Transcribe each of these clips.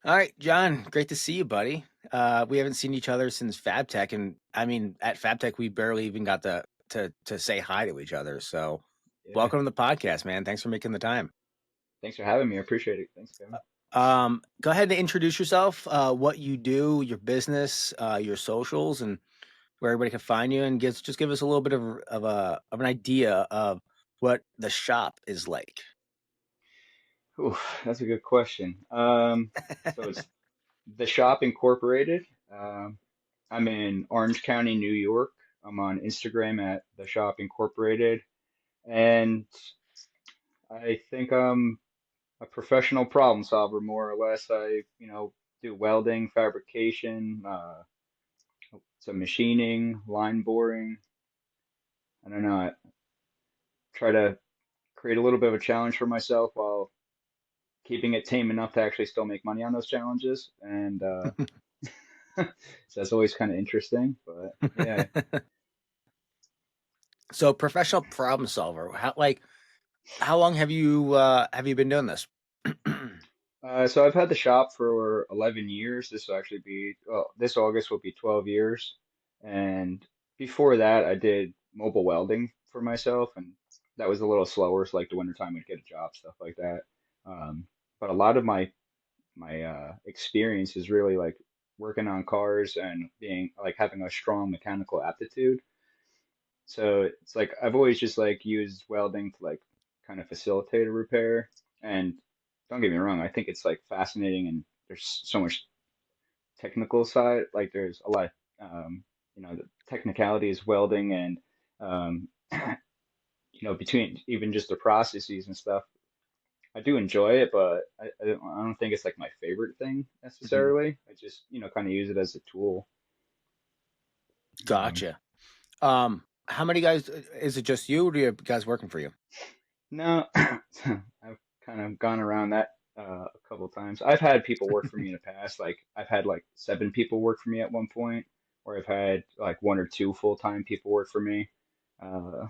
All right, John, great to see you, buddy. We haven't seen each other since FabTech, and I mean, at FabTech, we barely even got to say hi to each other. So, Yeah. welcome to the podcast, man. Thanks for making the time. Thanks for having me. I appreciate it. Thanks, Kevin. Go ahead and introduce yourself, what you do, your business, your socials, and where everybody can find you, and give us a little bit of an idea of what the shop is like. Ooh, that's a good question. So it's the Shop Incorporated. I'm in Orange County, New York. I'm on Instagram at the Shop Incorporated, and I think I'm a professional problem solver, more or less. I do welding, fabrication, some machining, line boring. I don't know. I try to create a little bit of a challenge for myself while keeping it tame enough to actually still make money on those challenges. And so that's always kind of interesting. But yeah, So, professional problem solver. How long have you been doing this? so I've had the shop for 11 years. This will actually be, well, this August will be 12 years. And before that, I did mobile welding for myself, and that was a little slower. So like the wintertime, we'd get a job, stuff like that. Um, but a lot of my experience is really like working on cars and being like having a strong mechanical aptitude. So it's like I've always just like used welding to like kind of facilitate a repair. And don't get me wrong, I think it's like fascinating and there's so much technical side. Like there's a lot, the technicalities welding and um, between even just the processes and stuff. I do enjoy it, but I don't think it's like my favorite thing Mhm. necessarily. I just, kind of use it as a tool. Um, Gotcha. How many guys is it just you or do you have guys working for you? No, I've kind of gone around that a couple of times. I've had people work for me in the past. Like I've had like 7 people work for me at one point, or I've had like one or two full-time people work for me. Uh,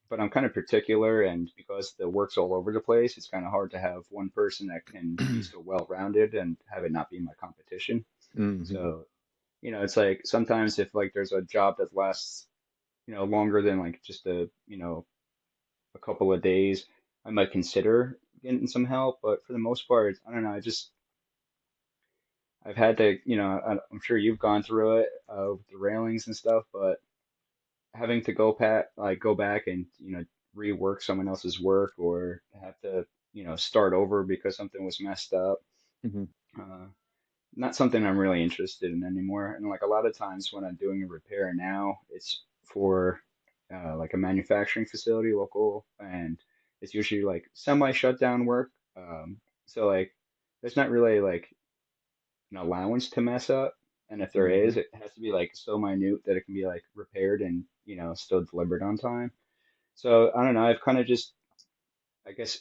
but I'm kind of particular, and because the work's all over the place, it's kind of hard to have one person that can be so well-rounded and have it not be my competition. Mhm. So, it's like sometimes if like there's a job that lasts, longer than like just a couple of days, I might consider getting some help. But for the most part, I don't know. I've had to, I'm sure you've gone through it with the railings and stuff, but having to go back and rework someone else's work or have to start over because something was messed up. Mhm. Uh, Not something I'm really interested in anymore. And like a lot of times when I'm doing a repair now, it's for like a manufacturing facility local, and it's usually like semi-shutdown work. So like there's not really like an allowance to mess up, and if there is, Mhm. it has to be like so minute that it can be like repaired and still delivered on time. So I don't know. I've kind of just I guess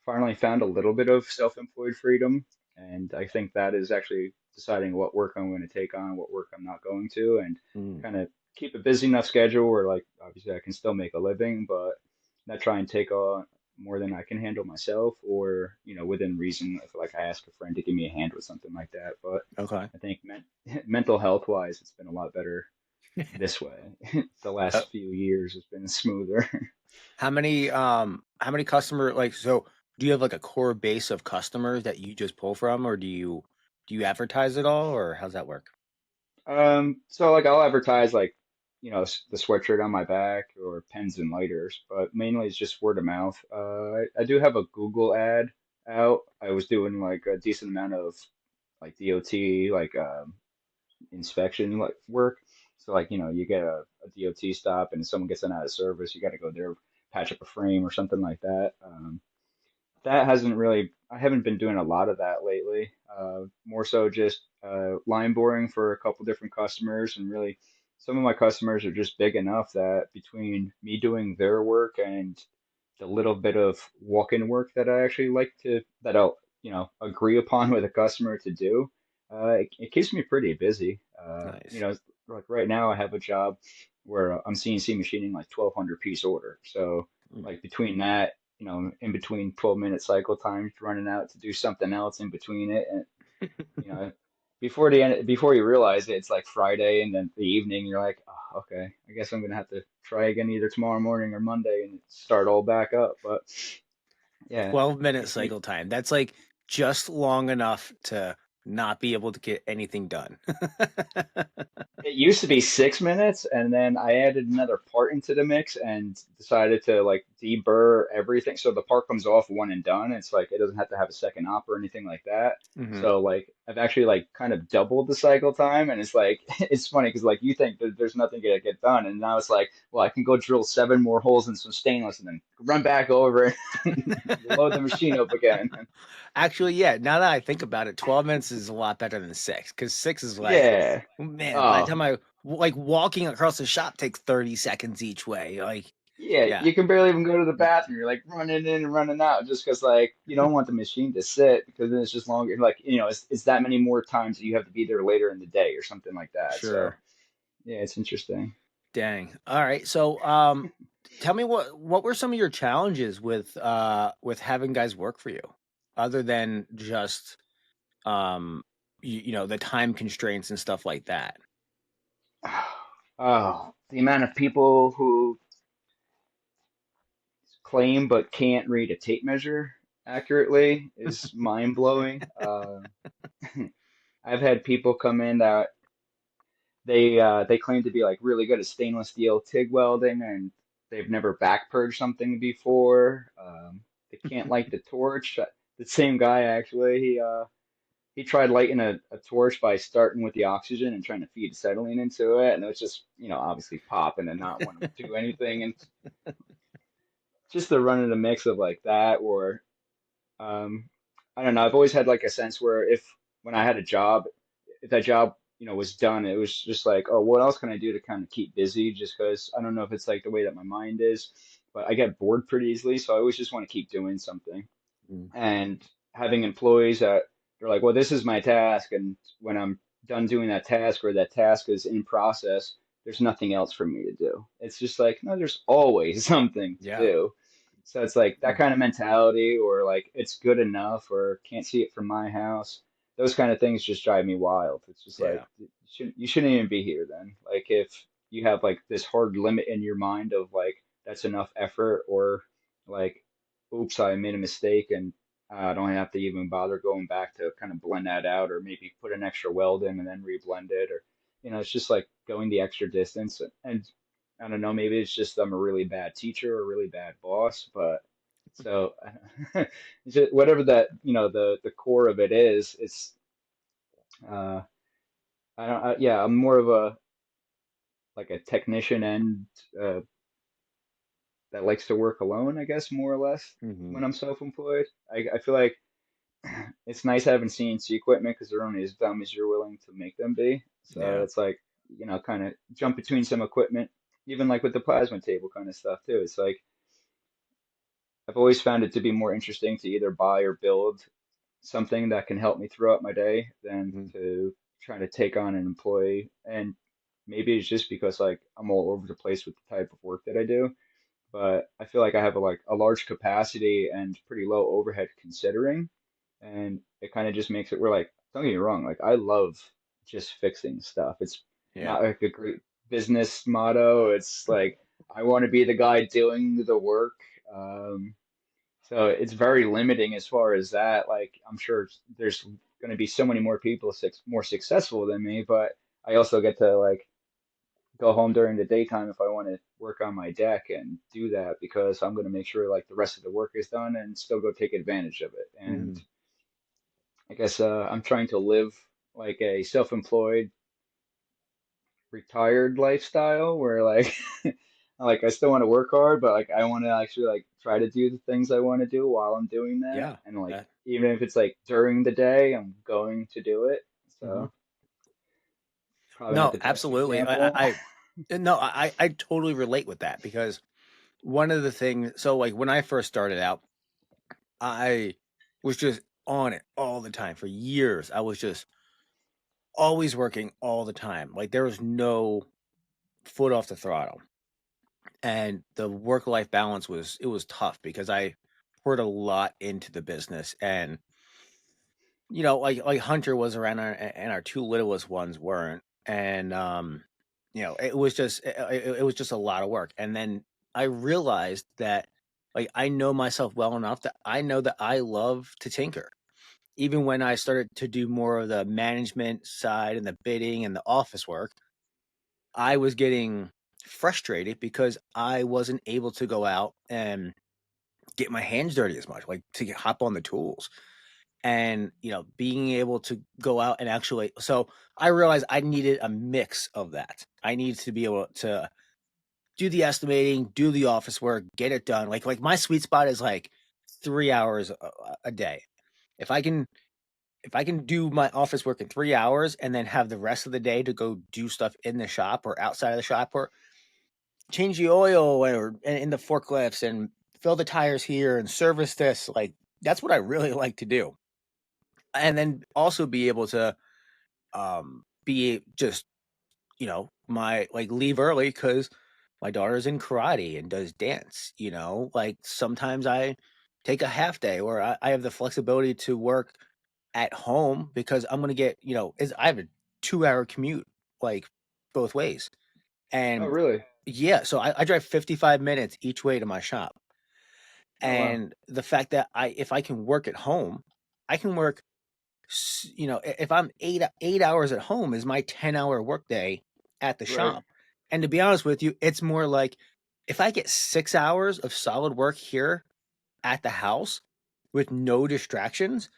finally found a little bit of self-employed freedom, and I think that is actually deciding what work I'm going to take on, what work I'm not going to, and Mm. kind of keep a busy enough schedule where like obviously I can still make a living, but not try and take on more than I can handle myself, or within reason. If like I ask a friend to give me a hand with something like that, but Okay. I think mental health wise, it's been a lot better this way. The Uh, last few years has been smoother. how many customer do you have like a core base of customers that you just pull from or do you advertise it all or how's that work? So like I'll advertise like, the sweatshirt on my back or pens and lighters, but mainly it's just word of mouth. I do have a Google ad out. I was doing like a decent amount of like DOT, like inspection like work. So like, you get a DOT stop and someone gets an out of service, you got to go there, patch up a frame or something like that. That hasn't really, I haven't been doing a lot of that lately. More so just line boring for a couple different customers, and really some of my customers are just big enough that between me doing their work and the little bit of walk-in work that I actually like to, that I'll, agree upon with a customer to do, it keeps me pretty busy. Nice. Like right now I have a job where I'm CNC machining like 1,200 piece order. So Mm. like between that in between 12-minute cycle times, running out to do something else in between it. And, you know, before you realize it, it's like Friday and then the evening, you're like, oh, okay, I guess I'm gonna have to try again either tomorrow morning or Monday and start all back up. But yeah, 12-minute if you cycle time. That's like just long enough to not be able to get anything done. It used to be 6 minutes, and then I added another part into the mix and decided to like deburr everything. So the part comes off one and done. It's like it doesn't have to have a second op or anything like that. Hmm. So like I've actually like kind of doubled the cycle time, and it's like it's funny because like you think that there's nothing gonna get done, and now it's like, well, I can go drill 7 more holes in some stainless and then run back over and load the machine up again. Actually, yeah, now that I think about it, 12 minutes is a lot better than 6 because 6 is like, Yeah. man, by the Oh. time like walking across the shop takes 30 seconds each way. Like, Yeah, yeah, you can barely even go to the bathroom. You're like running in and running out just because like you don't want the machine to sit because then it's just longer. Like it's that many more times that you have to be there later in the day or something like that. So sure. yeah, it's interesting. Dang. All right. So, tell me what were some of your challenges with having guys work for you other than just the time constraints and stuff like that. Oh, the amount of people who claim but can't read a tape measure accurately is mind blowing. I've had people come in that they claim to be like really good at stainless steel TIG welding and they've never back purged something before. They can't light the torch. The same guy actually, he tried lighting a torch by starting with the oxygen and trying to feed acetylene into it, and it was just obviously popping and not wanting to do anything, and just the run in the mix of like that, or um, I don't know. I've always had like a sense where if when I had a job, if that job, was done, it was just like, oh, what else can I do to kind of keep busy? Just because I don't know if it's like the way that my mind is, but I get bored pretty easily, so I always just want to keep doing something. Mm. And having employees that they're like, well, this is my task, and when I'm done doing that task or that task is in process, there's nothing else for me to do. It's just like, no, there's always something to Yeah. do. So it's like that Mm. kind of mentality, or like it's good enough, or can't see it from my house. Those kind of things just drive me wild. It's just like Yeah. you shouldn't even be here then. Like if you have like this hard limit in your mind of like that's enough effort, or like oops, I made a mistake and I don't have to even bother going back to kind of blend that out, or maybe put an extra weld in and then reblend it, or it's just like going the extra distance. And I don't know, maybe it's just I'm a really bad teacher or a really bad boss, but so it's just, whatever that the core of it is, it's uh I don't yeah, I'm more of a like a technician and uh that likes to work alone, I guess, more or less Hmm. when I'm self-employed. I feel like it's nice having CNC equipment because they're only as dumb as you're willing to make them be. So Yeah. it's like, kind of jump between some equipment, even like with the plasma table kind of stuff too. It's like I've always found it to be more interesting to either buy or build something that can help me throughout my day than Mhm. to try to take on an employee. And maybe it's just because like I'm all over the place with the type of work that I do, but I feel like I have a large capacity and pretty low overhead considering, and it kind of just makes it where like don't get me wrong, like I love just fixing stuff. It's Yeah. not like a great business motto. It's like I want to be the guy doing the work. So it's very limiting as far as that. Like I'm sure there's going to be so many more people more successful than me, but I also get to like go home during the daytime if I want to work on my deck and do that because I'm going to make sure like the rest of the work is done and still go take advantage of it. And Mhm. I guess I'm trying to live like a self-employed retired lifestyle where like like I still want to work hard, but like I want to actually like try to do the things I want to do while I'm doing that. Yeah. And like That. even if it's like during the day, I'm going to do it. Mhm. So probably not No, the best absolutely. example. No, I totally relate with that because one of the things. So, like when I first started out, I was just on it all the time for years. I was just always working all the time. Like there was no foot off the throttle, and the work life balance was tough because poured a lot into the business, and like Hunter was around, and our two littlest ones weren't, and it was just it was just a lot of work, and then I realized that like I know myself well enough that I know that I love to tinker. Even when I started to do more of the management side and the bidding and the office work, I was getting frustrated because I wasn't able to go out and get my hands dirty as much, like to hop on the tools. And being able to go out and actually, so I realized I needed a mix of that. I needed to be able to do the estimating, do the office work, get it done. Like my sweet spot is like 3 hours a day. If I can if I can do my office work in 3 hours and then have the rest of the day to go do stuff in the shop or outside of the shop, or change the oil or in the forklifts and fill the tires here and service this, like that's what I really like to do. And then also be able to be just my like leave early because my daughter's in karate and does dance. Like sometimes I take a half day, or I have the flexibility to work at home because I'm gonna get I have a 2 hour commute, like both ways. Oh, And really? yeah, so I drive 55 minutes each way to my shop. Oh, wow. And the fact that if I can work at home, I can work if I'm 8 hours at home is my 10-hour workday at the Right. shop. And to be honest with you, it's more like if I get 6 hours of solid work here at the house with no distractions,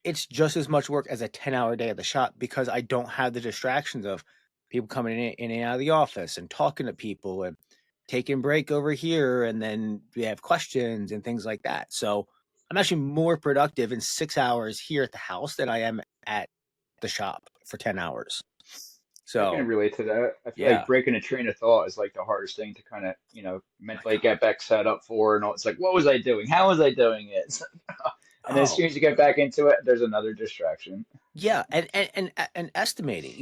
it's just as much work as a 10-hour day at the shop because I don't have the distractions of people coming in and out of the office and talking to people and taking break over here, and then we have questions and things like that. So I'm actually more productive in 6 hours here at the house than I am at the shop for 10 hours. I can So relate to that. I feel like yeah. breaking a train of thought is like the hardest thing to kind of, My mentally God. get back set up for. And all, it's like, what was I doing? How was I doing it? And then as Oh, soon as you get back into it, there's another distraction. yeah. And estimating,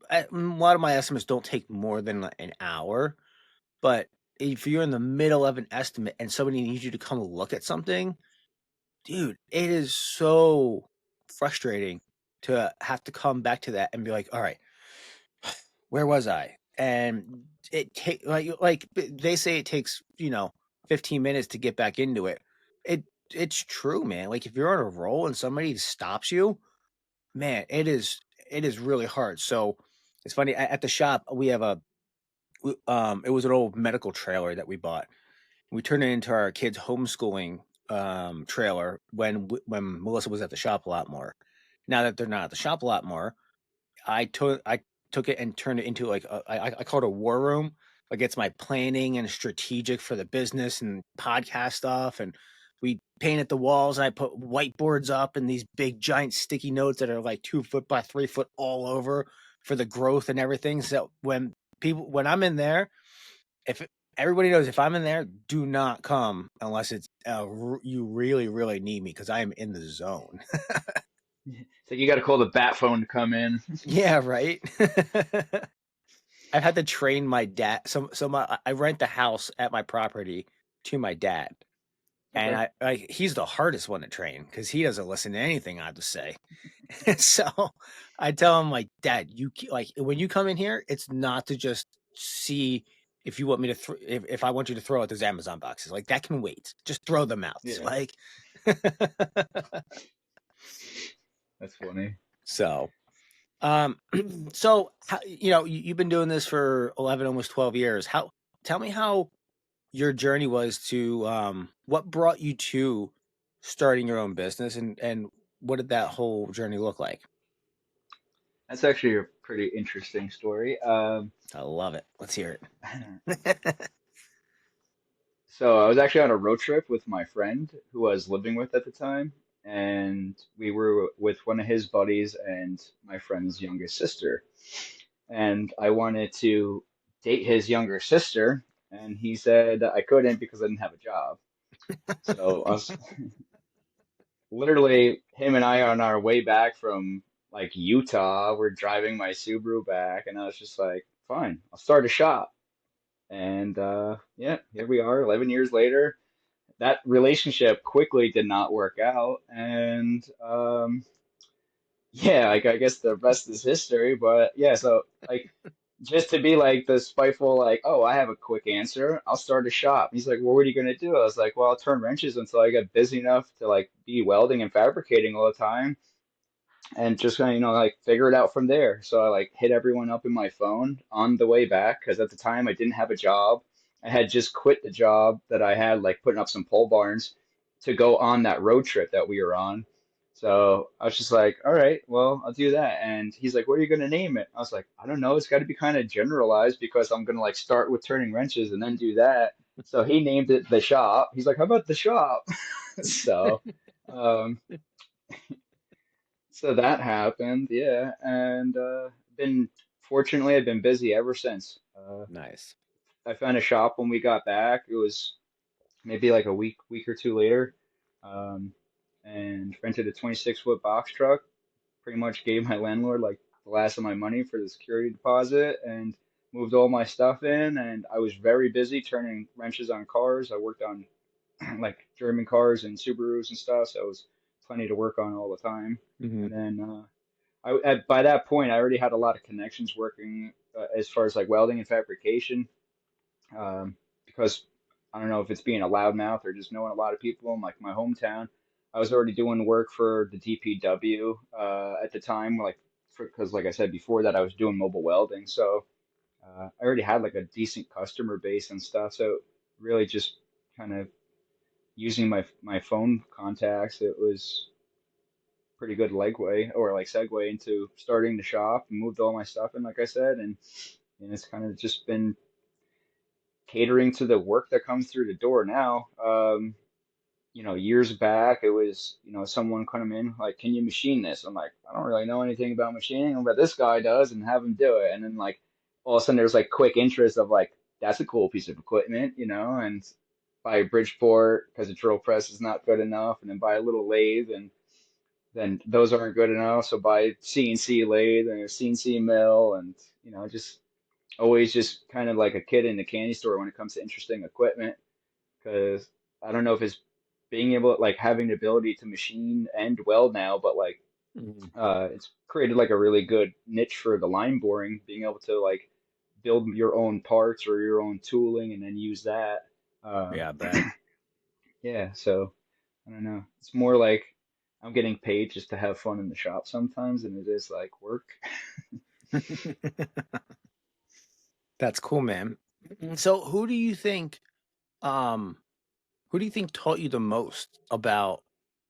a lot of my estimates don't take more than like an hour. But if you're in the middle of an estimate and somebody needs you to come look at something, dude, it is so frustrating to have to come back to that and be like, "All right, where was I?" And it take they say it takes, 15 minutes to get back into it. It it's true, man. Like if you're on a roll and somebody stops you, man, it is really hard. So it's funny at the shop we have it was an old medical trailer that we bought. We turned it into our kids' homeschooling trailer when Melissa was at the shop a lot more. Now that they're not at the shop a lot more, I took it and turned it into like I call it a war room. Like it's my planning and strategic for the business and podcast stuff. And we painted the walls, and I put whiteboards up and these big giant sticky notes that are like 2 foot by 3 foot all over for the growth and everything. So when I'm in there, if everybody knows if I'm in there, do not come unless it's you really really need me because I am in the zone. It's like you got to call the bat phone to come in. Yeah, right. I've had to train my dad. I rent the house at my property to my dad, and Okay. he's the hardest one to train because he doesn't listen to anything I have to say. So I tell him like, Dad, like when you come in here, it's not to just see if you want me to if I want you to throw out those Amazon boxes. Like that can wait. Just throw them out. Yeah, Like that's funny. so. Um, so you've been doing this for 11, almost 12 years. How Tell me how your journey was to what brought you to starting your own business, and what did that whole journey look like? That's actually a pretty interesting story. I love it. Let's hear it. So I was actually on a road trip with my friend who I was living with at the time, and we were with one of his buddies and my friend's youngest sister. And I wanted to date his younger sister, and he said I couldn't because I didn't have a job. So us, literally, him and I on our way back from like Utah, we're driving my Subaru back, and I was just like, fine, I'll start a shop. And yeah, here we are, 11 years later. that relationship quickly did not work out, and yeah, like I guess the rest is history. But yeah, so like just to be like the spiteful, like, oh, I have a quick answer. I'll start a shop. He's like, well, what are you gonna do? I was like, well, I'll turn wrenches until I get busy enough to like be welding and fabricating all the time, and just kind of, like figure it out from there. So I like hit everyone up in my phone on the way back because at the time I didn't have a job. I had just quit the job that I had, like putting up some pole barns to go on that road trip that we were on. So I was just like, all right, well, I'll do that. And he's like, what are you going to name it? I was like, I don't know. It's got to be kind of generalized because I'm going to like start with turning wrenches and then do that. So he named it the shop. He's like, how about the shop? So, um, so that happened, yeah, and been fortunately I've been busy ever since. Nice. I found a shop when we got back. It was maybe like a week or two later, um, and rented a 26-foot box truck. Pretty much gave my landlord like the last of my money for the security deposit and moved all my stuff in. And I was very busy turning wrenches on cars. I worked on like German cars and Subarus and stuff, so it was plenty to work on all the time. Hmm. And then by that point, I already had a lot of connections working as far as like welding and fabrication, because I don't know if it's being a loudmouth or just knowing a lot of people in like my hometown. I was already doing work for the DPW at the time, like because like I said before that, I was doing mobile welding, so I already had like a decent customer base and stuff. So really just kind of using my phone contacts, it was pretty good legway or like segue into starting the shop and moved all my stuff in, like I said, and it's kind of just been catering to the work that comes through the door now. Years back, it was, someone coming in like, can you machine this? I'm like, I don't really know anything about machining, but this guy does, and have him do it. And then like all of a sudden there's like quick interest of like, that's a cool piece of equipment, and buy a Bridgeport because a drill press is not good enough, and then buy a little lathe, and then those aren't good enough. So buy CNC lathe and a CNC mill, and just always just kind of like a kid in the candy store when it comes to interesting equipment. Because I don't know if it's being able, like having the ability to machine and weld now, but like Hmm. it's created like a really good niche for the line boring, being able to like build your own parts or your own tooling and then use that. Um, Yeah, I bet. yeah, so I don't know. It's more like I'm getting paid just to have fun in the shop sometimes than it is like work. That's cool, man. So um who do you think taught you the most about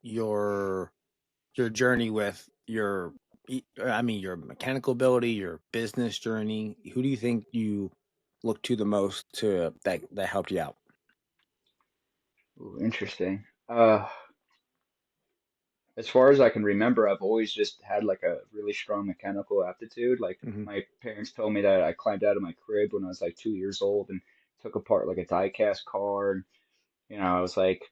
your your journey with I mean your mechanical ability, your business journey? Who do you think you look to the most to that helped you out? Ooh, interesting. As far as I can remember, I've always just had like a really strong mechanical aptitude. Like Hmm. my parents told me that I climbed out of my crib when I was like 2 years old and took apart like a die-cast car. And, I was like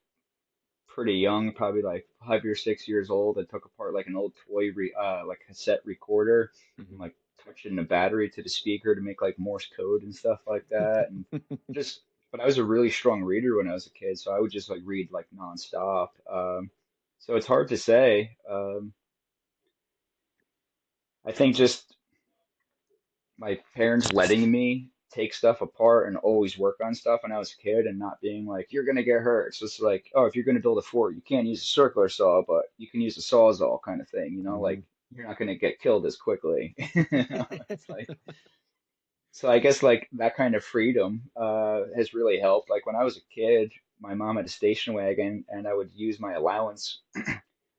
pretty young, probably like 5 or 6 years old. I took apart like an old like cassette recorder and Hmm. like touching the battery to the speaker to make like Morse code and stuff like that. And just, but I was a really strong reader when I was a kid, so I would just like read like nonstop. So it's hard to say. I think just my parents letting me take stuff apart and always work on stuff when I was a kid and not being like, you're gonna get hurt. It's just like, oh, if you're gonna build a fort, you can't use a circular saw, but you can use a sawzall kind of thing, like Hmm. you're not gonna get killed as quickly. It's like, so I guess like that kind of freedom has really helped. Like when I was a kid, my mom had a station wagon and I would use my allowance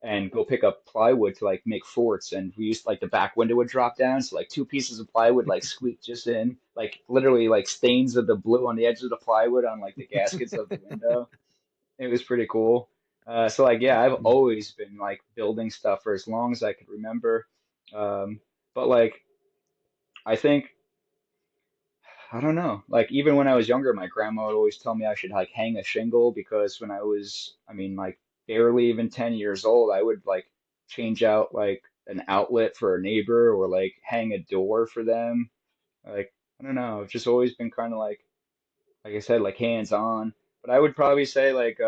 and go pick up plywood to like make forts. And we used like the back window would drop down, so like two pieces of plywood like squeak just in, like literally like stains of the blue on the edge of the plywood on like the gaskets of the window. It was pretty cool. So like yeah, I've always been like building stuff for as long as I could remember. But like I think I don't know. Like even when I was younger, my grandma would always tell me I should like hang a shingle because when I was, I mean, like barely even 10 years old, I would like change out like an outlet for a neighbor or like hang a door for them. Like I don't know, I've just always been kind of like I said, like hands on. But I would probably say like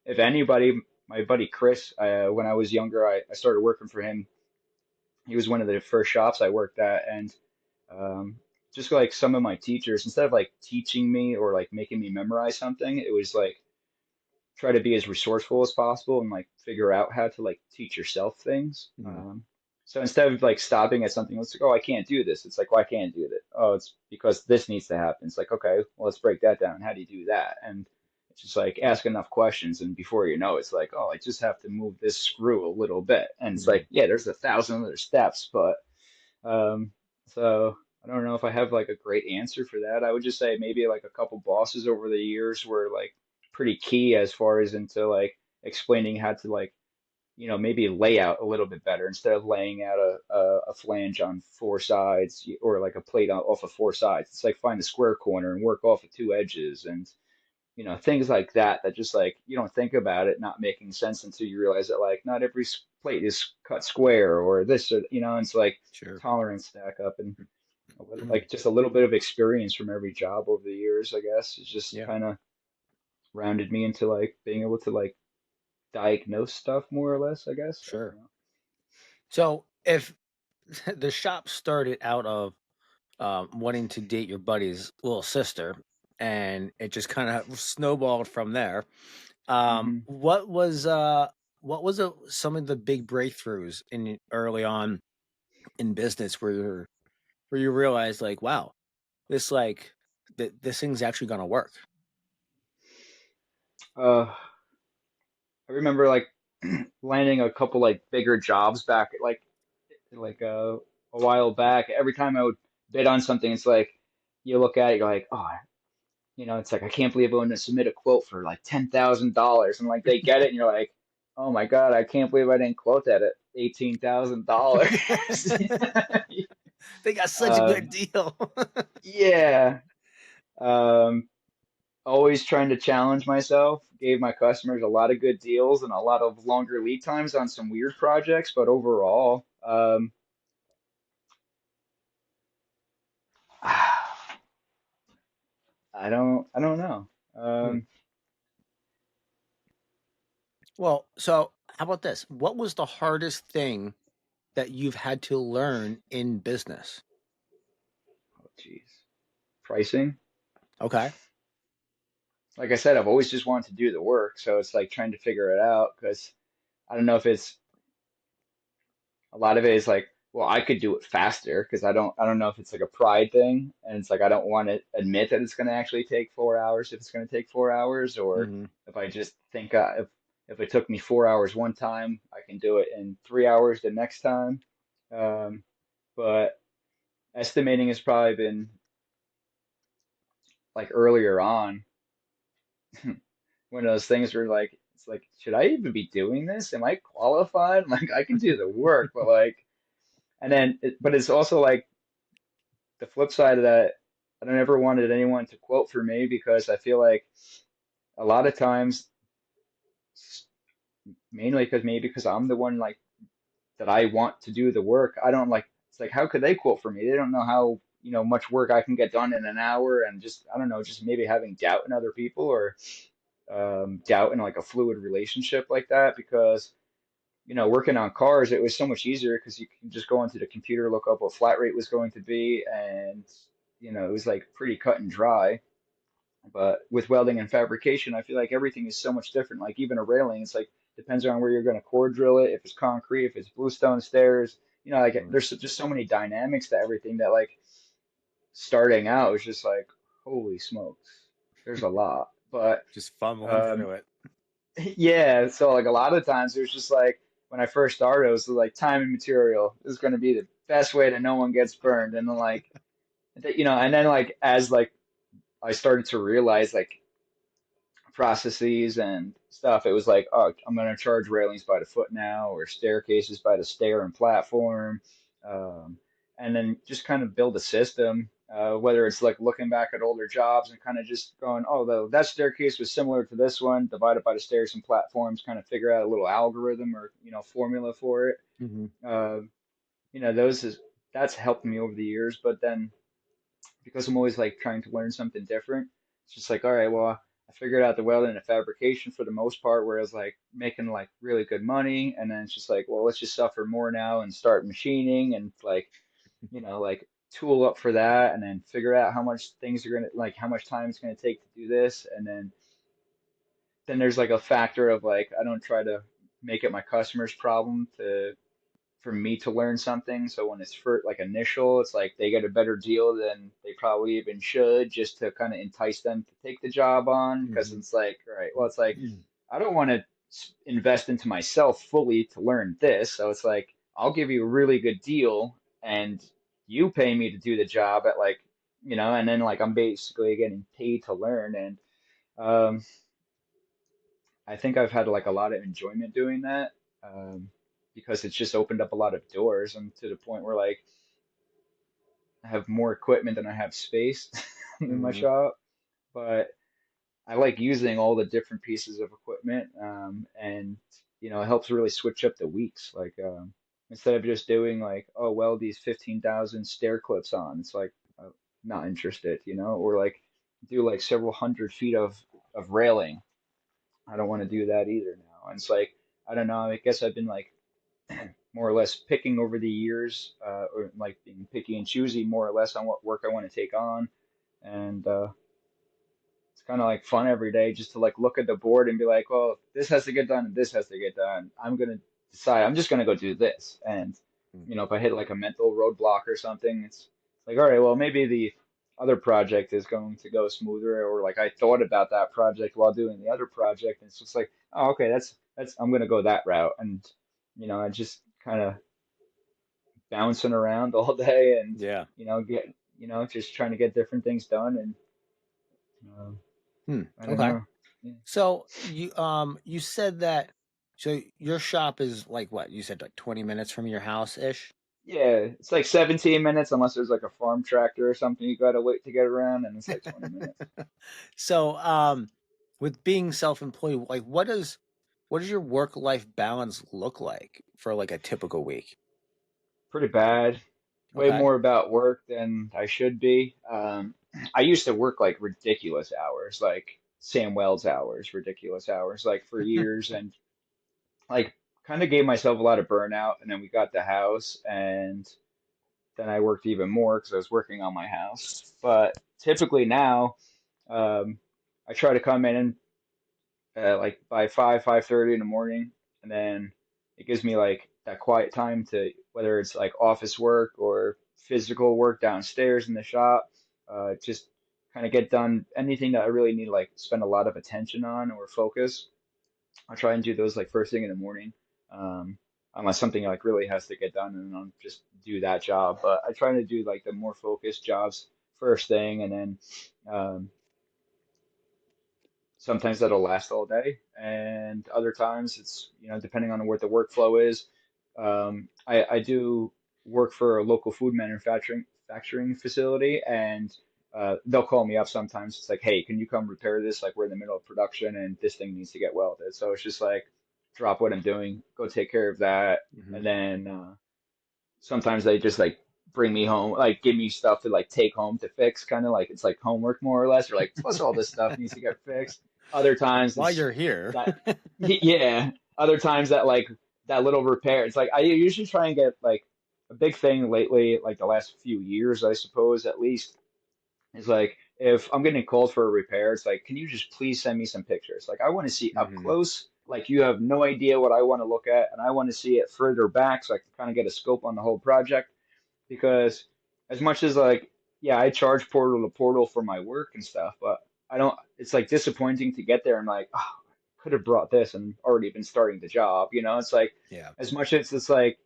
if anybody, my buddy Chris, when I was younger, I started working for him. He was one of the first shops I worked at, and um, just like some of my teachers, instead of like teaching me or like making me memorize something, it was like try to be as resourceful as possible and like figure out how to like teach yourself things. Mhm. So instead of like stopping at something, let's like, oh, I can't do this. It's like, why can't do that? Oh, it's because this needs to happen. It's like, okay, well, let's break that down. How do you do that? And it's just like ask enough questions, and before you know, it's like, oh, I just have to move this screw a little bit, and it's Mhm. like, yeah, there's 1,000 other steps, but um, so I don't know if I have like a great answer for that. I would just say maybe like a couple bosses over the years were like pretty key as far as into like explaining how to like, maybe lay out a little bit better instead of laying out a flange on four sides or like a plate off of four sides. It's like find the square corner and work off of two edges and things like that that just like you don't think about it not making sense until you realize that like not every plate is cut square or this or and it's like Sure. tolerance stack up and like just a little bit of experience from every job over the years, I guess, is just Yeah. kind of rounded me into like being able to like diagnose stuff more or less, I guess. I don't Sure. know. So if the shop started out of wanting to date your buddy's little sister, and it just kind of snowballed from there. Hmm. What was some of the big breakthroughs in early on in business where you realize like, wow, this like this thing's actually gonna work. Uh, I remember like landing a couple like bigger jobs back like a while back. Every time I would bid on something, it's like you look at it, you're like, oh, it's like I can't believe I'm going to submit a quote for like $10,000, and like they get it, and you're like, oh my God, I can't believe I didn't quote that at $18,000. They got such a good Um, deal. yeah. Um, Always trying to challenge myself. Gave my customers a lot of good deals and a lot of longer lead times on some weird projects, but overall, I don't know. Hmm. Um, Well, so how about this? What was the hardest thing that you've had to learn in business? oh, geez. Pricing. Okay. Like I said, I've always just wanted to do the work, so it's like trying to figure it out because I don't know if it's a lot of it is like, well, I could do it faster because I don't know if it's like a pride thing, and it's like I don't want to admit that it's going to actually take 4 hours if it's going to take 4 hours, or Hmm. if I just think if it took me 4 hours one time, I can do it in 3 hours the next time. Um, but estimating has probably been like earlier on one of those things where like it's like, should I even be doing this? Am I qualified? Like I can do the work, but like, and then, but it's also like the flip side of that, I don't ever wanted anyone to quote for me because I feel like a lot of times, mainly because maybe because I'm the one like that I want to do the work, I don't like, it's like, how could they quote for me? They don't know how, much work I can get done in an hour and just, I don't know, just maybe having doubt in other people or doubt in like a fluid relationship like that because working on cars, it was so much easier because you can just go onto the computer, look up what flat rate was going to be, and it was like pretty cut and dry. But with welding and fabrication, I feel like everything is so much different. Like even a railing, it's like depends on where you're going to core drill it, if it's concrete, if it's bluestone stairs. Like there's just so many dynamics to everything that like starting out was just like, holy smokes, there's a lot. But Just fumbling um, through it. yeah, so like a lot of times it was just like when I first started, it was like time and material is going to be the best way that no one gets burned, and then like and then like as like I started to realize like processes and stuff, it was like, oh, I'm going to charge railings by the foot now, or staircases by the stair and platform, um, and then just kind of build a system. Whether it's like looking back at older jobs and kind of just going, oh, that staircase was similar to this one, divided by the stairs and platforms, kind of figure out a little algorithm or formula for it. Hmm. Uh, those is that's helped me over the years. But then because I'm always like trying to learn something different, it's just like, all right, well, I figured out the welding and the fabrication for the most part, where I was like making like really good money. And then it's just like, well, let's just suffer more now and start machining and like, like tool up for that and then figure out how much things are gonna like how much time it's gonna take to do this. And then there's like a factor of like I don't try to make it my customer's problem to for me to learn something. So when it's for like initial, it's like they get a better deal than they probably even should just to kind of entice them to take the job on. Because Mhm. it's like, all right, well, it's like I don't want to invest into myself fully to learn this. So it's like I'll give you a really good deal and you pay me to do the job at like, and then like I'm basically getting paid to learn. And um, I think I've had like a lot of enjoyment doing that because it's just opened up a lot of doors and to the point where like I have more equipment than I have space in my Mhm. shop. But I like using all the different pieces of equipment and it helps really switch up the weeks. Like instead of just doing like, oh, well, these 15,000 stair clips on, it's like not interested, or like do like several hundred feet of railing. I don't want to do that either now. And it's like, I don't know. I guess I've been like more or less picking over the years, or like being picky and choosy more or less on what work I want to take on. And it's kind of like fun every day just to like look at the board and be like, well, this has to get done and this has to get done. I'm gonna decide. I'm just gonna go do this. And Mm. if I hit like a mental roadblock or something, it's like, all right, well, maybe the other project is going to go smoother, or like I thought about that project while doing the other project, and it's just like, oh, okay, that's I'm gonna go that route, and I just kind of bouncing around all day and Yeah. get just trying to get different things done, and Hmm. I don't Okay. know. Yeah. So you said that so your shop is like what? You said like 20 minutes from your house ish? Yeah, it's like 17 minutes unless there's like a farm tractor or something you gotta wait to get around, and it's like 20 minutes. So with being self-employed, like what does your work-life balance look like for like a typical week? Pretty bad. Way Okay. more about work than I should be. I used to work like ridiculous hours, like Sam Wells hours, ridiculous hours, like for years, and like kind of gave myself a lot of burnout. And then we got the house, and then I worked even more because I was working on my house. But typically now, um, I try to come in like by 5:30 in the morning, and then it gives me like that quiet time to whether it's like office work or physical work downstairs in the shop, just kind of get done anything that I really need to like spend a lot of attention on or focus. I try and do those like first thing in the morning, um, unless something like really has to get done, and I'll just do that job. But I try to do like the more focused jobs first thing, and then um, sometimes that'll last all day, and other times it's depending on what the workflow is. I do work for a local food manufacturing facility, and they'll call me up sometimes. It's like, hey, can you come repair this? Like we're in the middle of production, and this thing needs to get welded. So it's just like drop what I'm doing, go take care of that, Hmm. and then sometimes they just like bring me home, like give me stuff to like take home to fix, kind of like it's like homework more or less, or like plus all this stuff needs to get fixed. Other times While it's you're here. that, yeah. Other times that like that little repair. It's like I usually try and get like a big thing lately, like the last few years, I suppose at least, is like if I'm getting called for a repair, it's like, can you just please send me some pictures? Like I want to see up Hmm. close. Like you have no idea what I want to look at, and I want to see it further back so I can kind of get a scope on the whole project because as much as like yeah I charge portal to portal for my work and stuff, but I don't it's like disappointing to get there and like oh, I could have brought this and already been starting the job, it's like Yeah. as much as it's like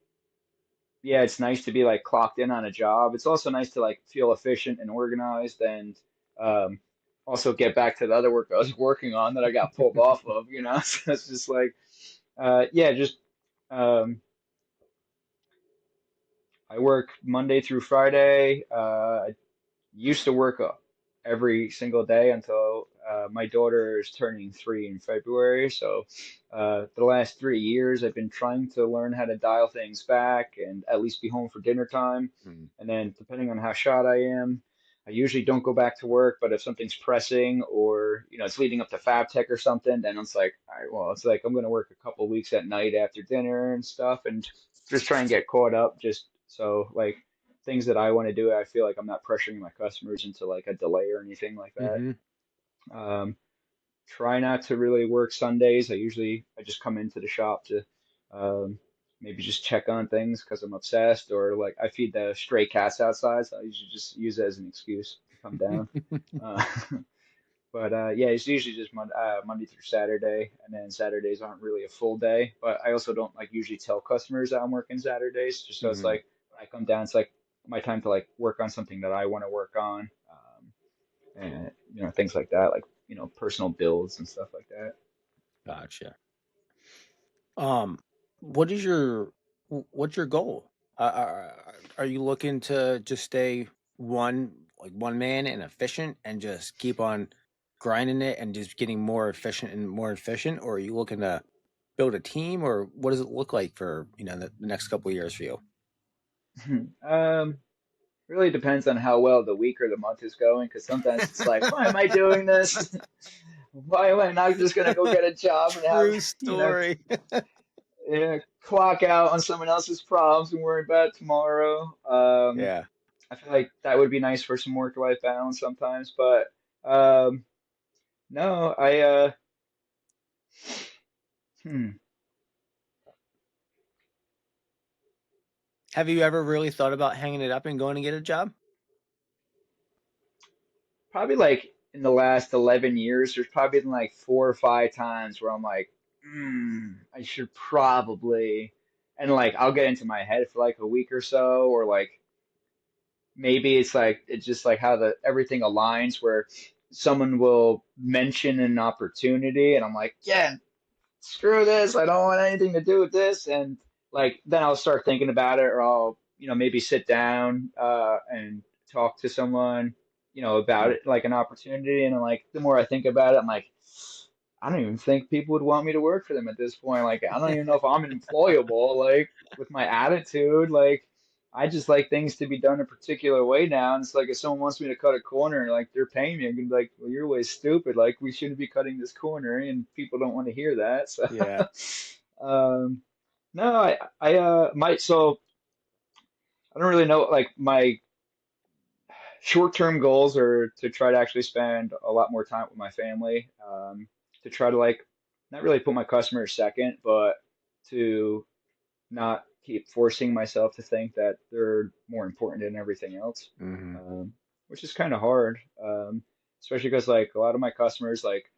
yeah it's nice to be like clocked in on a job, it's also nice to like feel efficient and organized and um also get back to the other work I was working on that I got pulled off of, so it's just like yeah just um I work Monday through Friday. I used to work every single day until my daughter is turning 3 in February. So for the last 3 years, I've been trying to learn how to dial things back and at least be home for dinner time. Mhm. And then depending on how shot I am, I usually don't go back to work, but if something's pressing or, it's leading up to Fab Tech or something, then it's like, all right, well, it's like I'm gonna work a couple weeks at night after dinner and stuff and just try and get caught up just so like things that I want to do, I feel like I'm not pressuring my customers into like a delay or anything like that. Mm-hmm. Um, Try not to really work Sundays. I just come into the shop to um, maybe just check on things because I'm obsessed, or like I feed the stray cats outside, so I usually just use it as an excuse to come down. Uh, but yeah, it's usually just Monday through Saturday, and then Saturdays aren't really a full day. But I also don't like usually tell customers that I'm working Saturdays, just so it's Mm-hmm. like when I come down, it's like my time to like work on something that I want to work on, and things like that, like personal builds and stuff like that. Gotcha. Um, what is your what's your goal? Are you looking to just stay one man and efficient and just keep on grinding it and just getting more efficient and more efficient, or are you looking to build a team, or what does it look like for the next couple of years for you? Um, Really depends on how well the week or the month is going, because sometimes it's like, why am I doing this? Why am I not just gonna go get a job and have, True story. clock out on someone else's problems and worry about it tomorrow? Yeah. I feel like that would be nice for some work-life balance sometimes, but um, no, hmm, Have you ever really thought about hanging it up and going to get a job? probably like in the last 11 years, there's probably been like 4 or 5 times where I'm like, I should probably, and like I'll get into my head for like a week or so, or like maybe it's just like how the everything aligns where someone will mention an opportunity, and I'm like, yeah, screw this, I don't want anything to do with this, and like then I'll start thinking about it, or I'll maybe sit down and talk to someone about Mhm. it like an opportunity, and I'm like the more I think about it, I'm like I don't even think people would want me to work for them at this point. Like I don't even know if I'm employable, like with my attitude. Like I just like things to be done a particular way now, and it's like if someone wants me to cut a corner, like they're paying me, I'm gonna be like, well, your way's stupid. Like we shouldn't be cutting this corner, and people don't want to hear that. So, Yeah. um, no, I might. So I don't really know. Like my short-term goals are to try to actually spend a lot more time with my family, to try to like not really put my customers second, but to not keep forcing myself to think that they're more important than everything else, Hmm. um, which is kind of hard, especially because like a lot of my customers like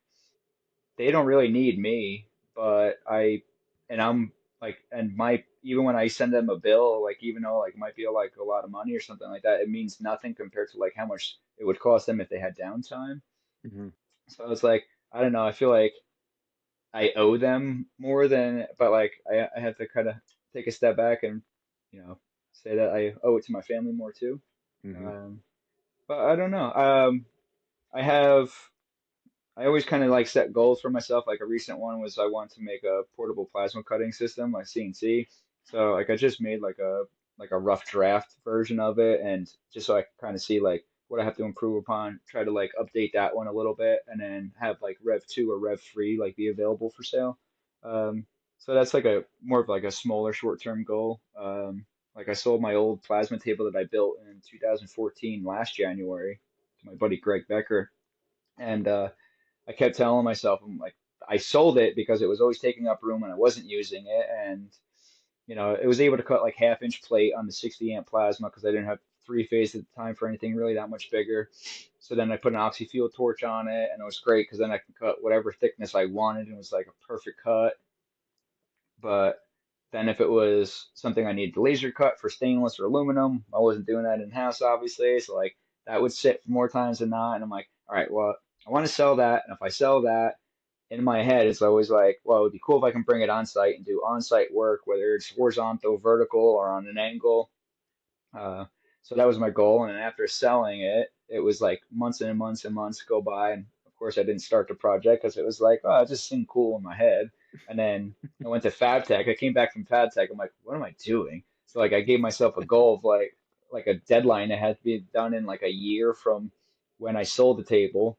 they don't really need me, but I'm like, and my even when I send them a bill, like even though like it might be like a lot of money or something like that, it means nothing compared to like how much it would cost them if they had downtime. Hmm. So it's like I don't know, I feel like I owe them more than, but like I have to kind of take a step back and say that I owe it to my family more too. Hmm. Um, but I don't know. I have. I always kind of like set goals for myself. Like a recent one was I want to make a portable plasma cutting system, like CNC. So like I just made like a rough draft version of it, and just so I can kind of see like what I have to improve upon, try to like update that one a little bit, and then have like Rev 2 or Rev 3 like be available for sale. Um, so that's like a more of like a smaller short-term goal. Like I sold my old plasma table that I built in 2014 last January to my buddy Greg Becker, and I kept telling myself, I'm like, I sold it because it was always taking up room and I wasn't using it. And, it was able to cut like half-inch plate on the 60 amp plasma because I didn't have three phase at the time for anything really that much bigger. So then I put an oxy-fuel torch on it and it was great because then I can cut whatever thickness I wanted and it was like a perfect cut. But then if it was something I needed to laser cut for stainless or aluminum, I wasn't doing that in house, obviously. So like that would sit more times than not. And I'm like, all right, well, I want to sell that. And if I sell that, in my head, it's always like, well, it would be cool if I can bring it on site and do on site work, whether it's horizontal, vertical, or on an angle. Uh, so that was my goal. And then after selling it, it was like months and months and months go by. And of course, I didn't start the project because it was like, oh, it just seemed cool in my head. And then I went to Fab Tech. I came back from Fab Tech. I'm like, what am I doing? So like, I gave myself a goal of like, like a deadline. It had to be done in like a year from when I sold the table.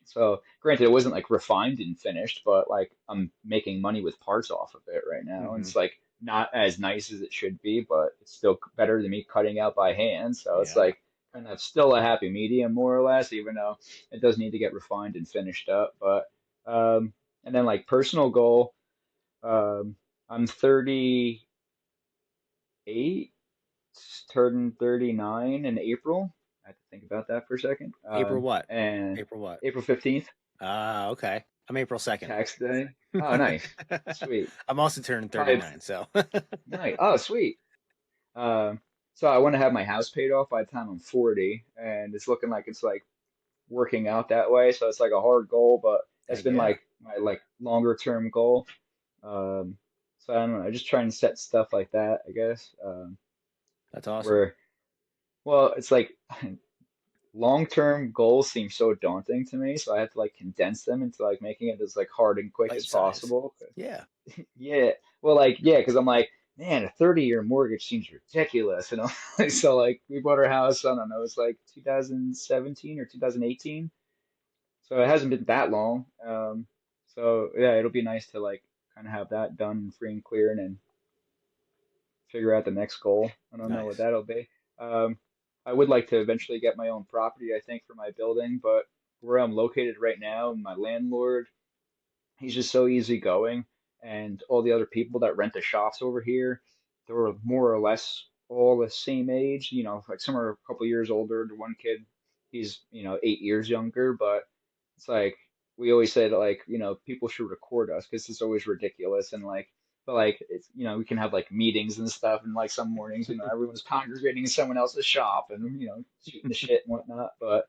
So granted, it wasn't like refined and finished, but like I'm making money with parts off of it right now. And Hmm. it's like not as nice as it should be, but it's still better than me cutting out by hand. So it's Yeah, like kind of still a happy medium, more or less, even though it does need to get refined and finished up. But um, and then like personal goal, um, I'm 38, turning 39 in April. I have to think about that for a second. April what? And April what? April 15th. Ah, okay. I'm April 2nd. Tax day. Oh, nice. Sweet. I'm also turning Probably 39, so nice. Oh, sweet. Um, so I want to have my house paid off by the time I'm 40, and it's looking like it's like working out that way. So it's like a hard goal, but that's heck been yeah, like my like longer term goal. Um, so I don't know, just trying to set stuff like that, I guess. that's awesome. Where, well, it's like long term goals seem so daunting to me, so I have to like condense them into like making it as like hard and quick as Bite size. possible. Yeah, Yeah. Well, like, yeah, because I'm like, man, a 30-year mortgage seems ridiculous, you know? So, like, we bought our house, I don't know, it's like 2017 or 2018. So it hasn't been that long. So, yeah, it'll be nice to, like, kind of have that done free and clear and then figure out the next goal. I don't know what nice, that'll be. Um, I would like to eventually get my own property, I think, for my building, but where I'm located right now, my landlord, he's just so easygoing, and all the other people that rent the shops over here, they were more or less all the same age. You know, like some are a couple years older. The one kid, he's 8 years younger, but it's like we always say that like people should record us because it's always ridiculous and like. But like it's we can have like meetings and stuff and like some mornings everyone's congregating in someone else's shop and shooting the shit and whatnot. But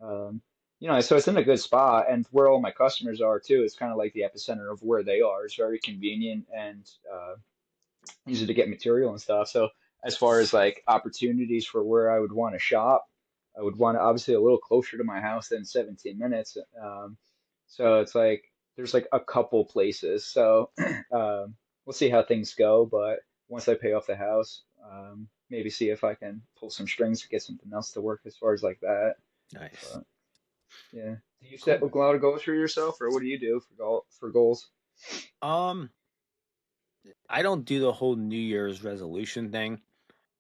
um, so it's in a good spot, and where all my customers are too. It's kind of like the epicenter of where they are. It's very convenient and easy to get material and stuff. So as far as like opportunities for where I would want to shop, I would want to obviously a little closer to my house than 17 minutes. So it's like there's like a couple places. So we'll see how things go. But once I pay off the house, maybe see if I can pull some strings to get something else to work as far as like that. nice, But yeah. Do you set cool, a man. lot of goals for yourself, or what do you do for goals? Um, I don't do the whole New Year's resolution thing.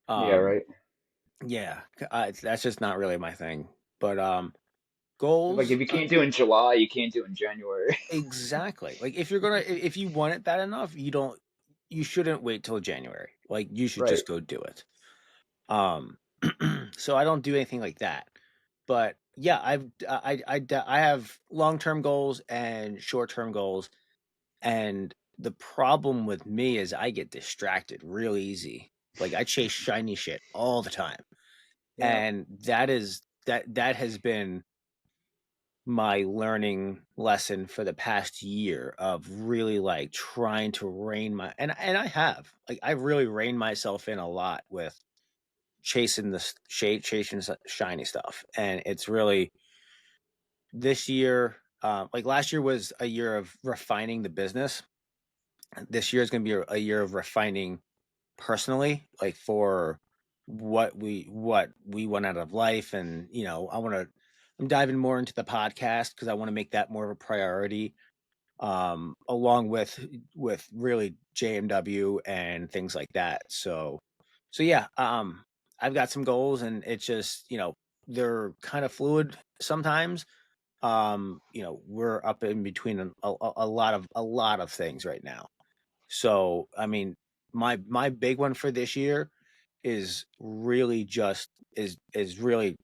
Yeah, Um, right. yeah, that's just not really my thing. But Like goals, if you can't do in July, you can't do in January. exactly. Like if you're gonna, if you want it bad enough, you shouldn't wait till January. Like you should Right. just go do it. Um, so I don't do anything like that. But yeah, I have long-term goals and short-term goals, and the problem with me is I get distracted real easy. Like I chase shiny shit all the time. Yeah. And that has been my learning lesson for the past year of really like trying to rein my and I have. Like I really reined myself in a lot with chasing the chasing shiny stuff. And it's really this year, like last year was a year of refining the business. This year is going to be a year of refining personally, like for what we want out of life, and I'm diving more into the podcast because I want to make that more of a priority, along with really JMW and things like that. So yeah, I've got some goals, and it's just they're kind of fluid sometimes. We're up in between a lot of things right now. So, I mean, my big one for this year is really just is really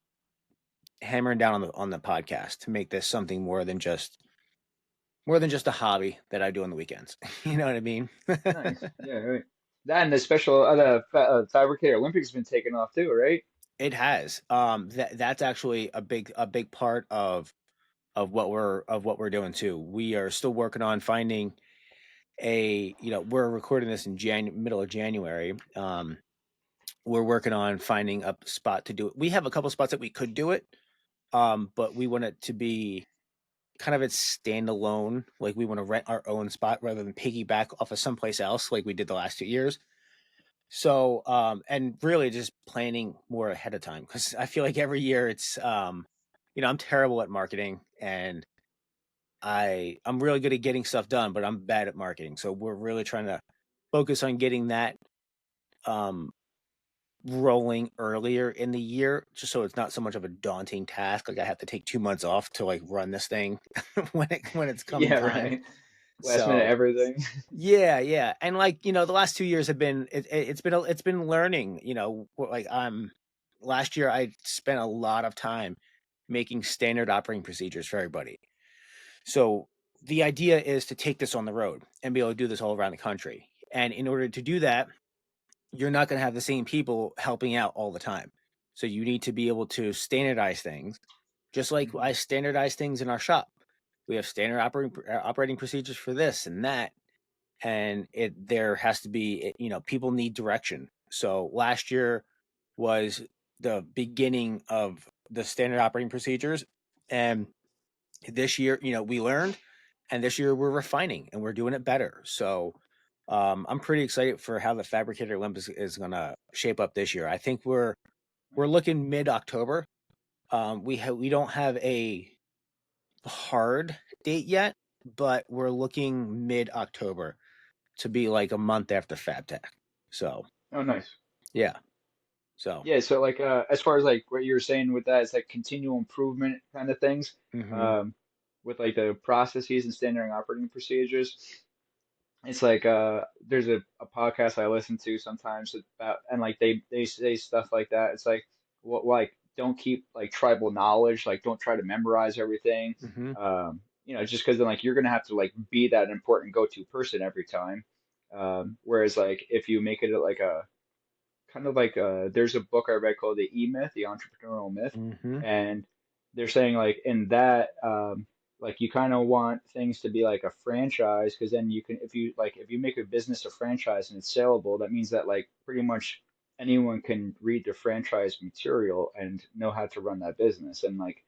hammering down on the podcast to make this something more than just a hobby that I do on the weekends. You know what I mean? Nice. Yeah, right. That and the special Fabricator Olympics has been taken off too, right? It has. That's actually a big part of what we're doing too. We are still working on finding we're recording this in middle of January. We're working on finding a spot to do it. We have a couple spots that we could do it, but we want it to be kind of its standalone. Like we want to rent our own spot rather than piggyback off of someplace else, like we did the last 2 years. So, and really just planning more ahead of time because I feel like every year it's, I'm terrible at marketing and I'm really good at getting stuff done, but I'm bad at marketing. So we're really trying to focus on getting that um rolling earlier in the year, just so it's not so much of a daunting task. Like I have to take 2 months off to like run this thing when it's coming Yeah, time. right. Last minute So everything. yeah, yeah, and, like, the last 2 years have been it's been learning, like, last year, I spent a lot of time making standard operating procedures for everybody. So, the idea is to take this on the road and be able to do this all around the country, and in order to do that, you're not gonna have the same people helping out all the time. So, you need to be able to standardize things, just like Hmm. I standardize things in our shop. We have standard operating procedures for this and that, and there has to be people need direction. So last year was the beginning of the standard operating procedures, and this year we learned, and this year we're refining and we're doing it better. So I'm pretty excited for how the Fabricator Olympus is going to shape up this year. I think we're Nice. looking mid-October. We don't have a hard date yet, but we're looking mid-October to be like a month after FabTech. So Oh, nice. yeah. So Yeah, so like as far as like what you were saying with that, it's like continual improvement kind of things. hmm Um, with like the processes and standard operating procedures. It's like there's a podcast I listen to sometimes about and like they say stuff like that. It's like what like don't keep like tribal knowledge, like don't try to memorize everything. hmm Just because then like you're gonna have to like be that important go-to person every time. Whereas like if you make it like a kind of like there's a book I read called The E-Myth, The Entrepreneurial Myth, hmm and they're saying like in that like you kind of want things to be like a franchise because then you can if you make a business a franchise and it's saleable, that means that like pretty much anyone can read the franchise material and know how to run that business and like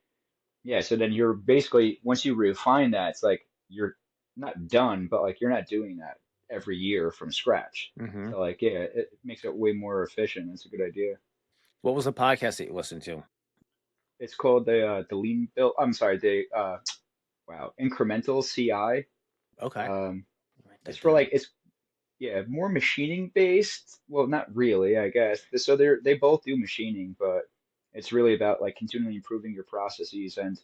yeah, so then you're basically once you refine that, it's like you're not done, but like you're not doing that every year from scratch. hmm So like yeah, it makes it way more efficient. It's a good idea. What was the podcast that you listened to? It's called the lean build. I'm sorry, the wow, incremental CI. Okay, Um, write it's that for down. like it's yeah, more machining based. Well, not really, I guess. So they both do machining, but it's really about like continually improving your processes and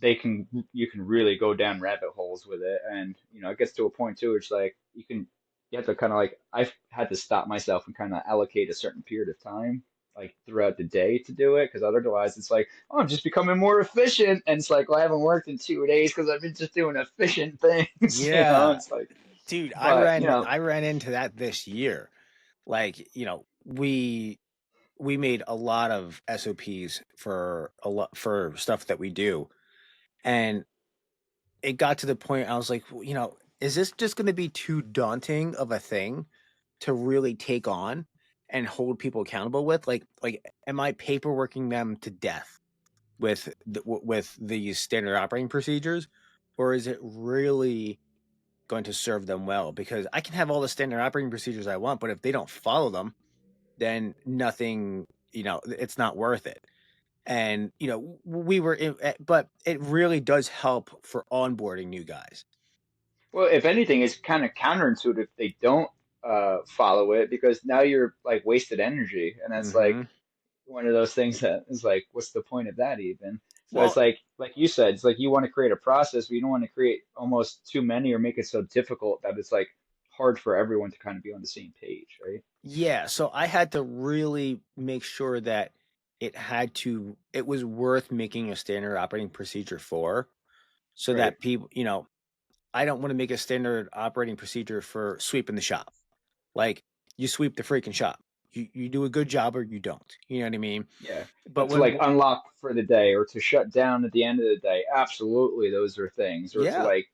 they can you can really go down rabbit holes with it and it gets to a point too it's like you have to kind of like I've had to stop myself and kind of allocate a certain period of time like throughout the day to do it because otherwise it's like oh I'm just becoming more efficient and it's like well I haven't worked in 2 days because I've been just doing efficient things Yeah, it's like dude, but you know I ran into that this year. Like, we made a lot of SOPs for a lot for stuff that we do, and it got to the point I was like, is this just going to be too daunting of a thing to really take on and hold people accountable with? Like, am I paperworking them to death with with these standard operating procedures, or is it really going to serve them well? Because I can have all the standard operating procedures I want, but if they don't follow them, then nothing. It's not worth it. And but it really does help for onboarding new guys. well if anything it's kind of counterintuitive if they don't follow it because now you're like wasted energy and that's like hmm one of those things that is like, what's the point of that even? So it's Well, like you said, it's like you want to create a process, but you don't want to create almost too many or make it so difficult that it's like hard for everyone to kind of be on the same page, right? yeah, so I had to really make sure that it was worth making a standard operating procedure for, so Right. that people, I don't want to make a standard operating procedure for sweeping the shop. Like, you sweep the freaking shop. You do a good job or you don't. You know what I mean? Yeah. But But to when like unlock for the day or to shut down at the end of the day, absolutely those are things. Or to yeah. like,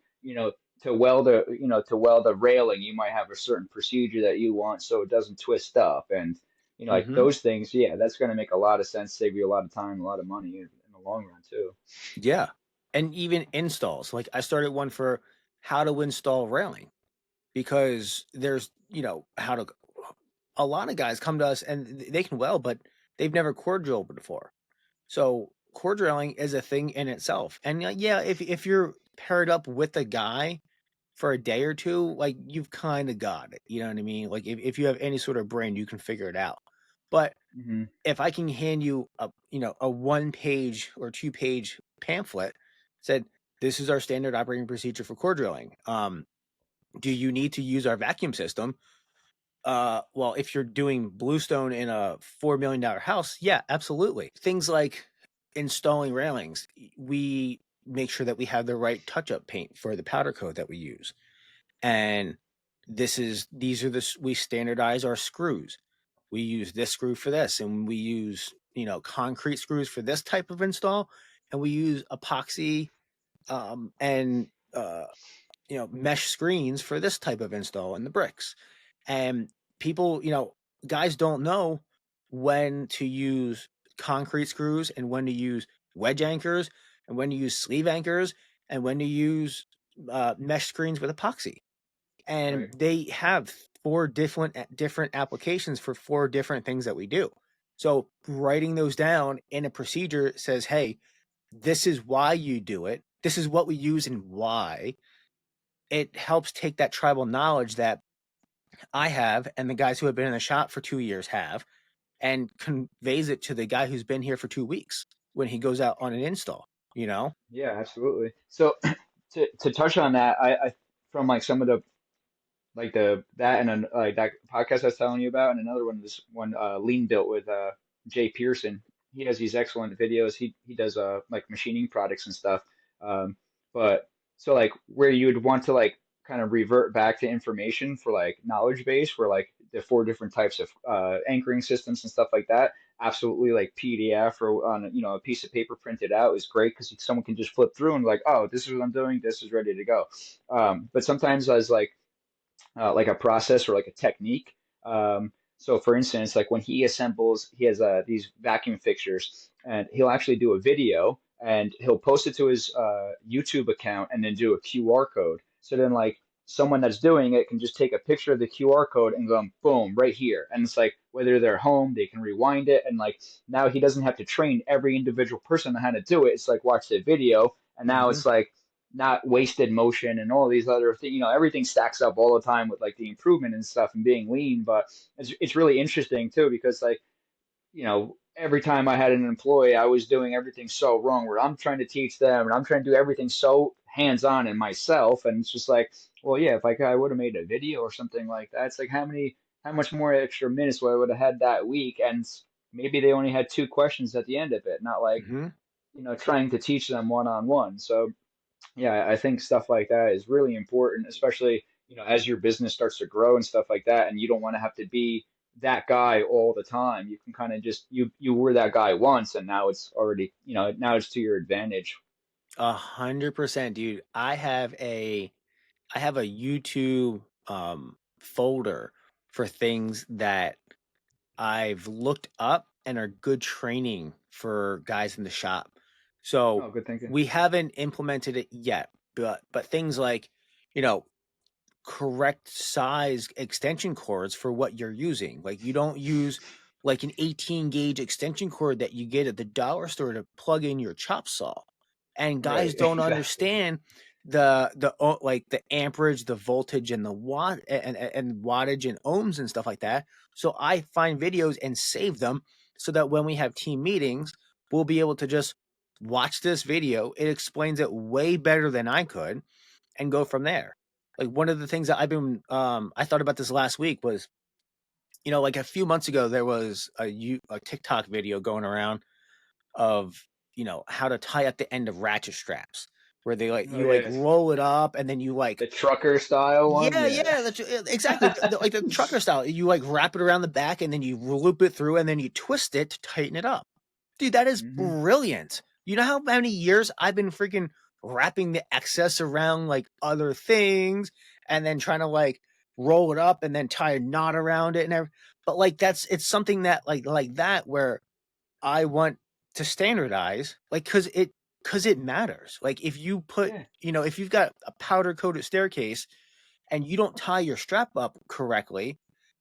to weld a railing, you might have a certain procedure that you want so it doesn't twist up. And like hmm those things, yeah, that's going to make a lot of sense, save you a lot of time, a lot of money in the long run too. Yeah. And even installs. Like I started one for how to install railing because there's, how to a lot of guys come to us and they can weld, but they've never core drilled before. So core drilling is a thing in itself. And yeah, if you're paired up with a guy for a day or two, like you've kind of got it. You know what I mean? Like if you have any sort of brain, you can figure it out. But Hmm. if I can hand you a 1 page or 2 page pamphlet said, this is our standard operating procedure for core drilling. Do you need to use our vacuum system? Well, if you're doing bluestone in a $4 million house, yeah, absolutely. Things like installing railings, we make sure that we have the right touch-up paint for the powder coat that we use. And these are we standardize our screws. We use this screw for this, and we use, concrete screws for this type of install, and we use epoxy and mesh screens for this type of install in the bricks. And people, guys don't know when to use concrete screws and when to use wedge anchors and when to use sleeve anchors and when to use mesh screens with epoxy. And Right. they have four different applications for four different things that we do. So writing those down in a procedure says, hey, this is why you do it. This is what we use and why. It helps take that tribal knowledge that I have and the guys who have been in the shop for 2 years have, and conveys it to the guy who's been here for 2 weeks when he goes out on an install, you know? Yeah, absolutely. So to touch on that, I from like some of the like the that and then like that podcast I was telling you about, and another one, this one Lean Built with Jay Pearson. He has these excellent videos. He does like machining products and stuff. But so like where you would want to like kind of revert back to information for like knowledge base for like the four different types of anchoring systems and stuff like that. Absolutely, like PDF or on a piece of paper printed out is great because someone can just flip through and like, oh, this is what I'm doing. This is ready to go. But sometimes as like a process or like a technique. So for instance, like when he assembles, he has these vacuum fixtures, and he'll actually do a video and he'll post it to his YouTube account and then do a QR code. So then like someone that's doing it can just take a picture of the QR code and go boom right here. And it's like whether they're home, they can rewind it, and like now he doesn't have to train every individual person on how to do it. It's like watch the video, and now Hmm. it's like not wasted motion and all these other things. Everything stacks up all the time with like the improvement and stuff and being lean. But it's really interesting too because like every time I had an employee, I was doing everything so wrong. Where I'm trying to teach them and I'm trying to do everything so hands on in myself, and it's just like, well, yeah, if I would have made a video or something like that, it's like how much more extra minutes would I would have had that week, and maybe they only had two questions at the end of it, not like Hmm. trying to teach them one on one. So yeah, I think stuff like that is really important, especially, as your business starts to grow and stuff like that, and you don't want to have to be that guy all the time. You can kind of just you were that guy once, and now it's already, now it's to your advantage. 100%, dude. I have a YouTube folder for things that I've looked up and are good training for guys in the shop. So Oh, good thinking. we haven't implemented it yet, but things like, you know, correct size extension cords for what you're using. Like you don't use like an 18 gauge extension cord that you get at the dollar store to plug in your chop saw. And guys Right, don't exactly. understand like the amperage, the voltage, and the watt and wattage and ohms and stuff like that. So I find videos and save them so that when we have team meetings, we'll be able to just watch this video. It explains it way better than I could and go from there. Like one of the things that I thought about this last week was, like a few months ago there was a TikTok video going around of, how to tie at the end of ratchet straps where Oh you like yes, roll it up and then you the trucker style one. yeah, Yeah. yeah, exactly like the trucker style. You like wrap it around the back and then you loop it through and then you twist it to tighten it up. Dude, that is Hmm. brilliant. You know how many years I've been freaking wrapping the excess around like other things and then trying to like roll it up and then tie a knot around it and everything. But like it's something that like that where I want to standardize, like cuz it matters. Like if you put, Yeah. if you've got a powder coated staircase and you don't tie your strap up correctly,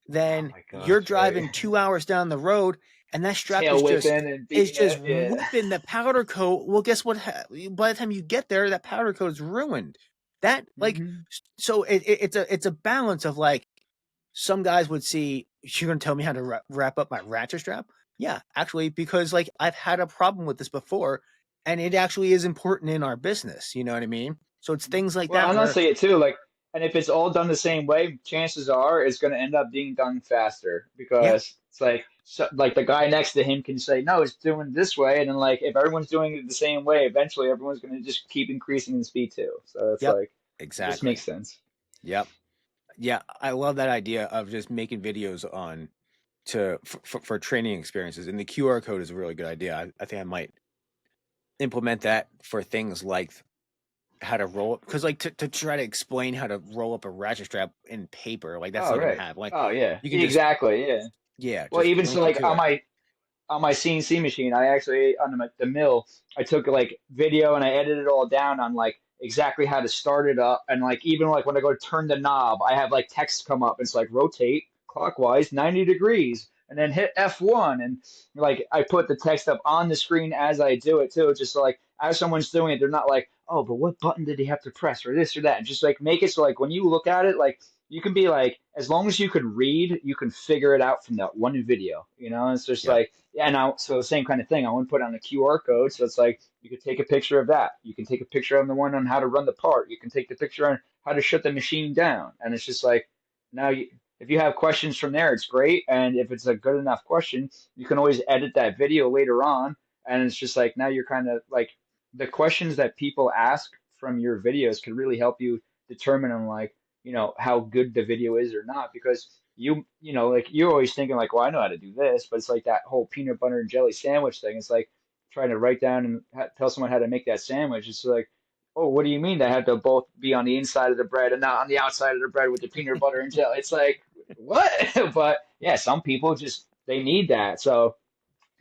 Oh then my you're gosh, right. driving 2 hours down the road, and that strap Tail whipping and is beating just it. Yeah. whipping the powder coat. Well, guess what? By the time you get there, that powder coat is ruined. That like Hmm. so it's a balance of like some guys would see you're gonna tell me how to wrap up my ratchet strap. Yeah, actually, because like I've had a problem with this before, and it actually is important in our business. You know what I mean? So it's things like Well, that and I'll where say it too, like, and if it's all done the same way, chances are it's going to end up being done faster yeah, because it's like, so, like the guy next to him can say, no, it's doing this way, and then like if everyone's doing it the same way, eventually everyone's going to just keep increasing in speed too. So it's yep, like, it just exactly, makes sense. yep. Yeah, I love that idea of just making videos on for training experiences, and the QR code is a really good idea. I think I might implement that for things like how to roll up, because like to try to explain how to roll up a ratchet strap in paper, like that's Oh, not gonna right. happen. Like Oh, yeah. you can just Exactly. Yeah. yeah, Well, just even so, link it like to it. on my CNC machine, I actually on the mill, I took like video and I edited it all down on like exactly how to start it up, and like even like when I go to turn the knob, I have like text come up. It's like rotate clockwise 90 degrees, and then hit F1, and like I put the text up on the screen as I do it too, just so, like as someone's doing it, they're not like, oh, but what button did he have to press or this or that? Just like make it so like when you look at it, like you can be like, as long as you could read, you can figure it out from that one video. You know, it's just Yep. like, yeah, now, so the same kind of thing. I want to put on a QR code. So it's like, you could take a picture of that. You can take a picture of the one on how to run the part. You can take the picture on how to shut the machine down. And it's just like, now you, if you have questions from there, it's great. And if it's a good enough question, you can always edit that video later on. And it's just like, now you're kind of like, the questions that people ask from your videos could really help you determine on like, how good the video is or not, because like you're always thinking like, well, I know how to do this, but it's like that whole peanut butter and jelly sandwich thing. It's like trying to write down and tell someone how to make that sandwich. It's like, oh, what do you mean they have to both be on the inside of the bread and not on the outside of the bread with the peanut butter and jelly? It's like, what? But yeah, some people just they need that. So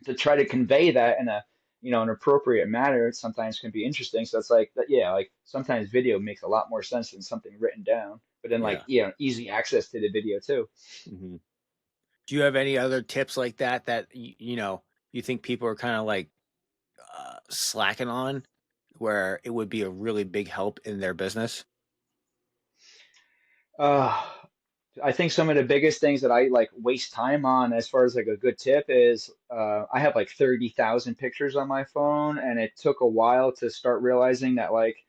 to try to convey that in a an appropriate manner, it sometimes can be interesting. So it's like that, yeah, like sometimes video makes a lot more sense than something written down, but then like Yeah. easy access to the video too. Hmm. Do you have any other tips like that that you think people are kind of like slacking on, where it would be a really big help in their business? uh I think some of the biggest things that I like waste time on as far as like a good tip is I have like 30,000 pictures on my phone, and it took a while to start realizing that like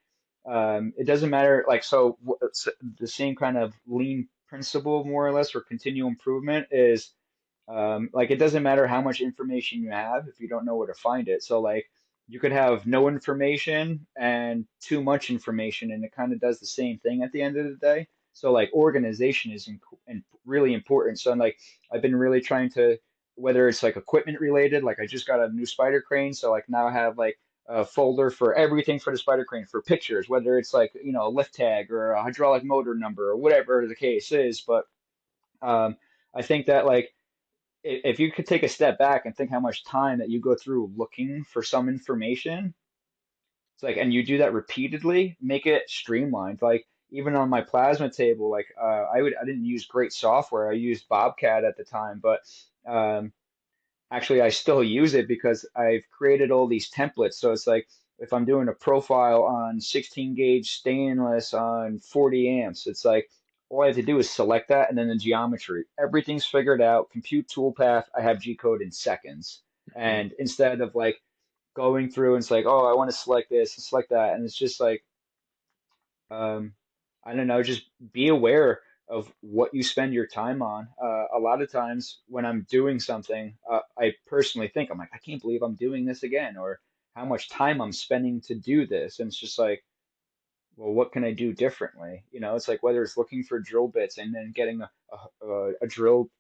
it doesn't matter, like, so it's the same kind of lean principle more or less, or continual improvement is like it doesn't matter how much information you have if you don't know where to find it. So like you could have no information and too much information, and it kind of does the same thing at the end of the day. So like organization is really important. So like I've been really trying to, whether it's like equipment related, like I just got a new spider crane, so like now I have like a folder for everything for the spider crane for pictures, whether it's like a lift tag or a hydraulic motor number or whatever the case is. But um, I think that like if you could take a step back and think how much time that you go through looking for some information, it's like, and you do that repeatedly, make it streamlined. Like even on my plasma table, like I didn't use great software. I used Bobcat at the time, but um, actually I still use it because I've created all these templates. So it's like if I'm doing a profile on 16 gauge stainless on 40 amps, it's like all I have to do is select that and then the geometry. Everything's figured out. Compute toolpath, I have G code in seconds. Mhm. And instead of like going through and it's like, oh, I want to select this and select that, and it's just like um, I don't know, just be aware of what you spend your time on. A lot of times when I'm doing something, I personally think, I'm like, I can't believe I'm doing this again, or how much time I'm spending to do this. And it's just like, well, what can I do differently? It's like whether it's looking for drill bits and then getting a drill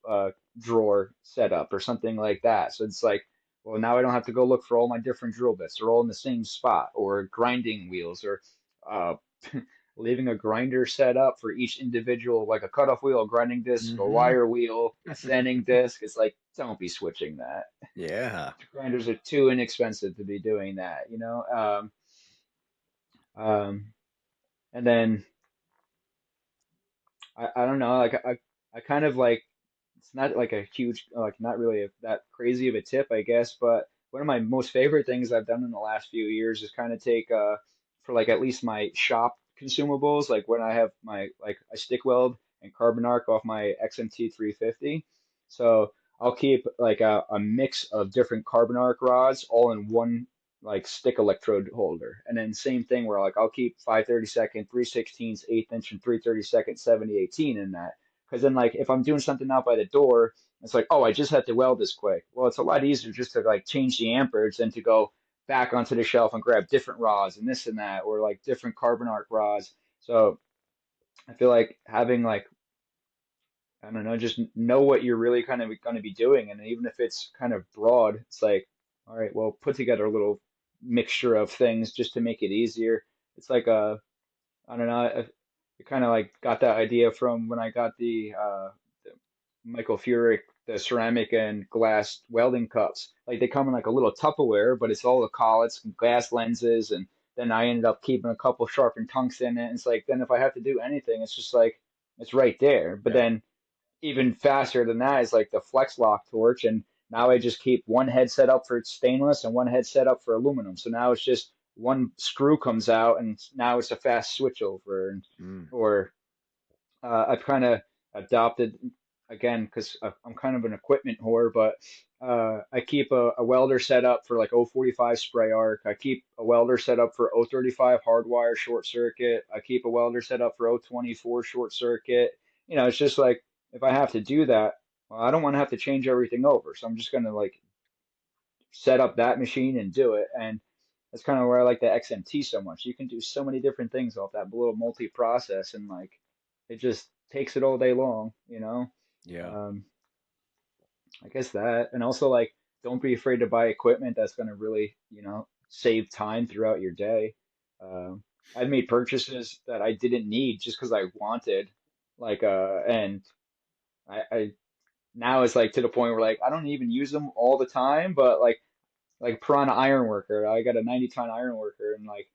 drawer set up or something like that. So it's like, well, now I don't have to go look for all my different drill bits. They're all in the same spot, or grinding wheels, or uh, leaving a grinder set up for each individual, like a cutoff wheel, a grinding disc, a Mhm. wire wheel, a sanding disc. It's like, don't be switching that. Yeah. Grinders are too inexpensive to be doing that. Um, and then I don't know, like I kind of like. it's not like a huge, like not really that crazy of a tip, I guess. But one of my most favorite things I've done in the last few years is kind of take for like at least my shop consumables, like when I have my like I stick weld and carbon arc off my XMT 350. So I'll keep like a mix of different carbon arc rods all in one like stick electrode holder. And then same thing where like I'll keep 5/32, 3/16, eighth inch, and 3/32 7018 in that. Because then like if I'm doing something out by the door, it's like, oh, I just have to weld this quick. Well, it's a lot easier just to like change the amperage than to go back onto the shelf and grab different rods and this and that, or like different carbon arc rods. So I feel like having like I don't know, just know what you're really kind of going to be doing. And even if it's kind of broad, it's like, all right, well, put together a little mixture of things just to make it easier. It's like I don't know, I kind of like got that idea from when I got the Michael Furick, the ceramic and glass welding cups. Like they come in like a little Tupperware, but it's all the collets and glass lenses. And then I ended up keeping a couple sharpened tunks in it. And it's like, then if I have to do anything, it's just like, it's right there. But Yeah. then even faster than that is like the flex lock torch. And now I just keep one head set up for stainless and one head set up for aluminum. So now it's just one screw comes out and now it's a fast switch over. And, Mm. or I've kind of adopted again because I'm kind of an equipment whore, but I keep a welder set up for like 045 spray arc. I keep a welder set up for 035 hardwire short circuit. I keep a welder set up for 024 short circuit. You know, it's just like if I have to do that, well, I don't want to have to change everything over. So I'm just gonna like set up that machine and do it. And that's kind of where I like the XMT so much. You can do so many different things off that little multi-process, and like it just takes it all day long, you know? Yeah. Um, I guess that, and also like don't be afraid to buy equipment that's going to really, save time throughout your day. Um, I've made purchases that I didn't need just because I wanted, like, and I now it's like to the point where like I don't even use them all the time, but like Piranha Iron Worker. I got a 90-ton Iron Worker, and like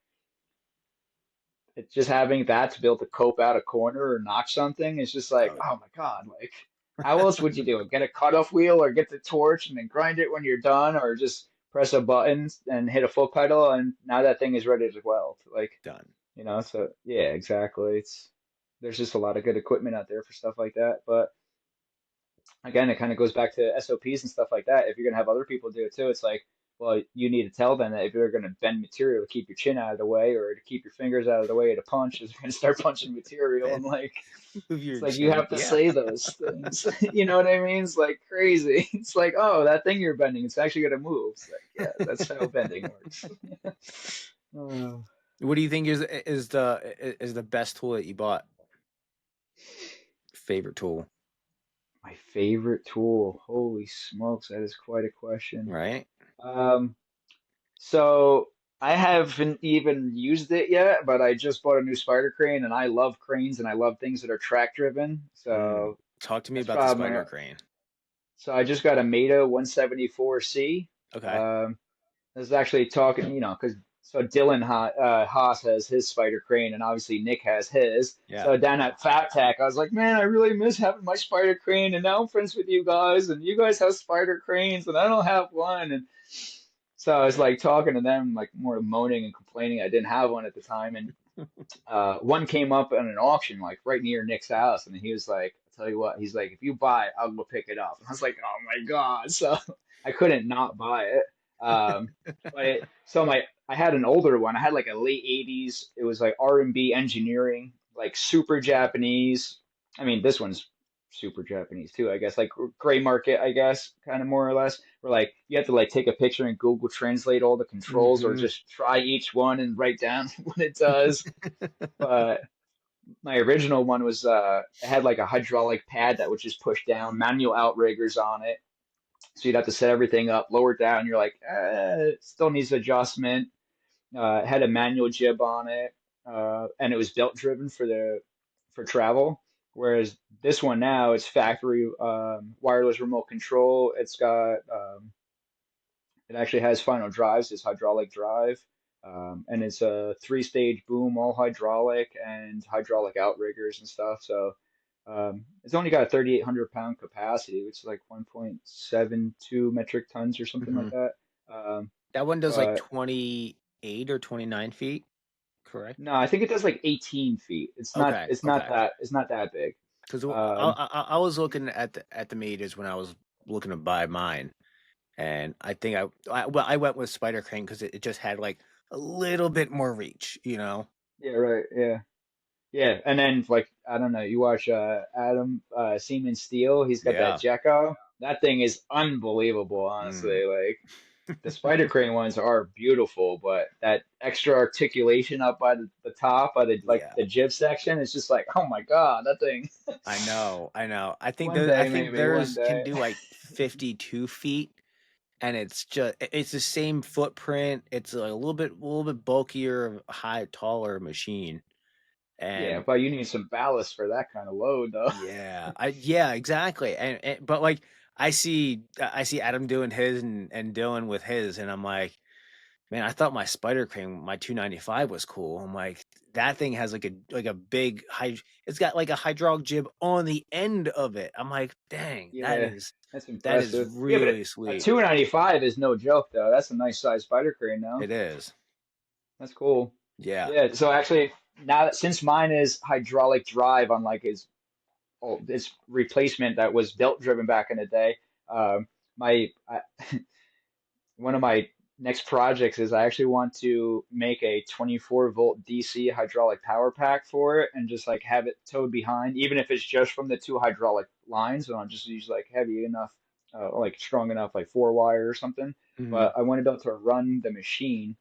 it's just having that to be able to cope out a corner or knock something. It's just like, Oh, oh my God, like how else would you do it? Get a cutoff wheel or get the torch and then grind it when you're done, or just press a button and hit a foot pedal, and now that thing is ready to weld. Like, done. so yeah, exactly. There's just a lot of good equipment out there for stuff like that, but again, it kind of goes back to SOPs and stuff like that. If you're gonna have other people do it too, it's like, well, you need to tell them that if you're gonna bend material to keep your chin out of the way or to keep your fingers out of the way to punch, is you're gonna start punching material, and Man, like move it's your like you chin. have to Yeah. say those things. You know what I mean? It's like crazy. It's like, oh, that thing you're bending, it's actually gonna move. It's like, yeah, that's how bending works. Oh. What do you think is the best tool that you bought? Favorite tool, My favorite tool. Holy smokes, that is quite a question. right? Um, So I haven't even used it yet, but I just bought a new spider crane, and I love cranes and I love things that are track driven. Mm. So Talk to me that's about the probably spider crane. so I just got a Meta 174C. Okay. Um, this is actually talking, because so Dylan Haas has his spider crane, and obviously Nick has his. Yeah. So down at Fat Tech, I was like, man, I really miss having my spider crane, and now I'm friends with you guys, and you guys have spider cranes, and I don't have one, and so I was like talking to them, like more moaning and complaining I didn't have one at the time, and one came up at an auction like right near Nick's house, and he was like, "I'll tell you what," he's like, "if you buy it, I'll go pick it up." And I was like, "Oh my God!" So I couldn't not buy it. So I had an older one. I had like a late '80s. It was like R&B engineering, like super Japanese. I mean, this one's super Japanese too, I guess, like gray market, I guess, kind of more or less. Where like you have to like take a picture and Google Translate all the controls, or Hmm. just try each one and write down what it does. But my original one was it had like a hydraulic pad that would just push down, manual outriggers on it. So you'd have to set everything up, lower it down. You're like, it still needs adjustment. It had a manual jib on it, and it was belt driven for travel. Whereas this one now, it's factory wireless remote control. It actually has final drives, it's hydraulic drive, and it's a three-stage boom, all hydraulic and hydraulic outriggers and stuff. So It's only got a 3,800 pound capacity, which is like 1.72 metric tons or something like Hmm. that. Um, That one does like but 28 or 29 feet, correct? no, I think it does like 18 feet. Okay, okay. It's not that big. Because Um, I was looking at the meters when I was looking to buy mine, and I think I went with Spider Crane because it just had like a little bit more reach, you know? yeah, right, yeah. Yeah, and then like I don't know, you watch Adam Seaman Steel, he's got that Yeah. Jekko. That thing is unbelievable, Mm. honestly. Like the Spider Crane ones are beautiful, but that extra articulation up by the top, by the like Yeah. the jib section, is just like, oh my God, that thing. I know, I know. One I day, think maybe one theirs can day. do like 52 feet, and it's the same footprint. It's a little bit bulkier, taller machine, Yeah, and but you need some ballast for that kind of load, though. yeah, exactly. And but like I see Adam doing his and Dylan with his, and I'm like, man, I thought my Spider Crane, my 295 was cool. I'm like, that thing has like a big it's got like a hydraulic jib on the end of it. I'm like, dang, Yeah, that's that is impressive. Yeah, but really a sweet. 295 is no joke, though. That's a nice size Spider Crane now. It is. That's cool. Yeah. Yeah, so actually, now that since mine is hydraulic drive, unlike his replacement that was belt driven back in the day, my one of my next projects is I actually want to make a 24-volt DC hydraulic power pack for it and just like have it towed behind, even if it's just from the two hydraulic lines, and I'll just use like heavy enough, like strong enough, like 4 wire or something. Hmm. But I want to be able to run the machine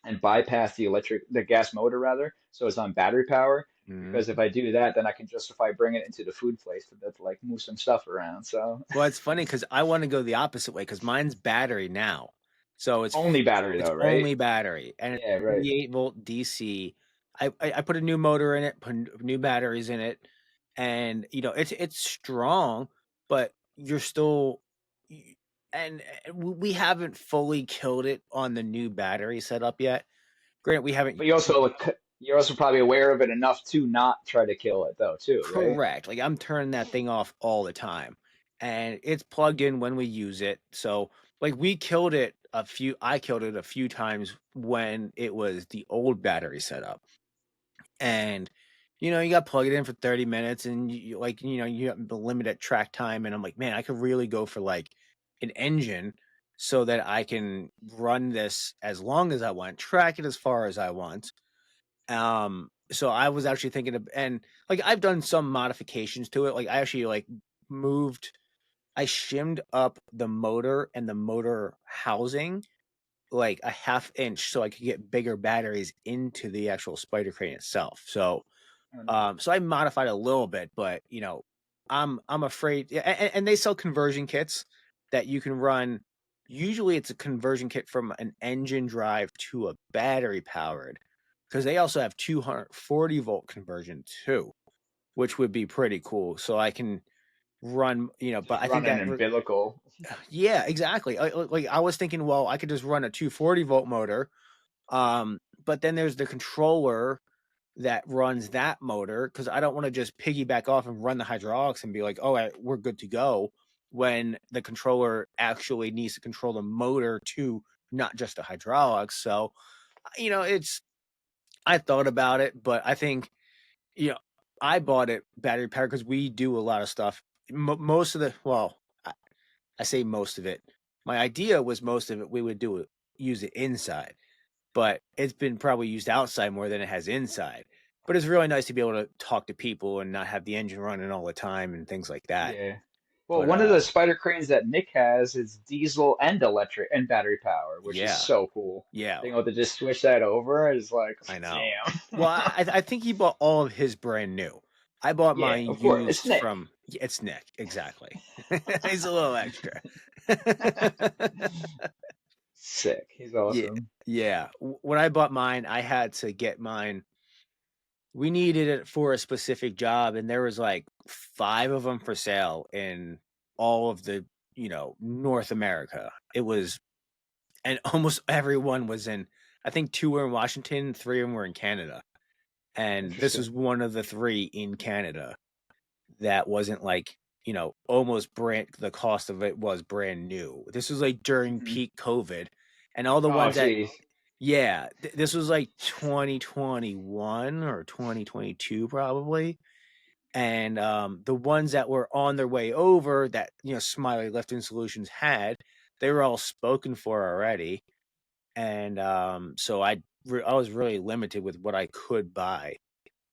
and bypass the gas motor rather, so it's on battery power. Hmm. Because if I do that, then I can justify bringing it into the food place to be able to like move some stuff around. So Well, it's funny because I want to go the opposite way because mine's battery now. So only battery it's though, right? only battery and it's Yeah, right. 48-volt DC. I put a new motor in it, put new batteries in it, and it's strong, but you're still y- and we haven't fully killed it on the new battery setup yet. Granted, we haven't. But you're also probably aware of it enough to not try to kill it though, too, right? Correct. Like I'm turning that thing off all the time. And it's plugged in when we use it. So like I killed it a few times when it was the old battery setup. And you got to plug it in for 30 minutes and you have the limited track time and I'm like, man, I could really go for like an engine so that I can run this as long as I want, track it as far as I want. So I was actually thinking of and, like, I've done some modifications to it, like, I actually, like, moved I shimmed up the motor and the motor housing, like, a half inch so I could get bigger batteries into the actual Spider Crane itself, Oh, nice. so I modified a little bit, but, I'm afraid yeah, and they sell conversion kits that you can run usually it's a conversion kit from an engine drive to a battery powered, because they also have 240-volt conversion too, which would be pretty cool, so I can run, but Just I think run an that umbilical. yeah, exactly, like, I was thinking, well, I could just run a 240-volt motor, but then there's the controller that runs that motor because I don't want to just piggyback off and run the hydraulics and be like, oh, we're good to go when the controller actually needs to control the motor to not just the hydraulics. So, I thought about it, but I think, you know, I bought it battery powered because we do a lot of stuff. Most of I say most of it. My idea was most of it we would use it inside, but it's been probably used outside more than it has inside. But it's really nice to be able to talk to people and not have the engine running all the time and things like that. Yeah. Well, But one of the spider cranes that Nick has is diesel and electric and battery power, which is yeah, so cool. yeah, Being able to just switch that over is like, I know. damn. Well, I think he bought all of his brand new. I bought Yeah, mine of course. It's used Nick. from yeah, it's Nick, exactly. He's a little extra. Sick. He's Yeah, awesome. yeah. When I bought mine, I had to get mine we needed it for a specific job, and there was, like, 5 of them for sale in all of the, North America. It was and almost everyone was in I think 2 were in Washington, 3 of them were in Canada, and this was Interesting. one of the 3 in Canada. that wasn't like, almost brand the cost of it was brand new. This was like during Hmm. peak COVID and all the Oh, ones that geez. yeah, this was like 2021 or 2022 probably. And the ones that were on their way over that, Smiley Lifting Solutions had, they were all spoken for already. And so I was really limited with what I could buy.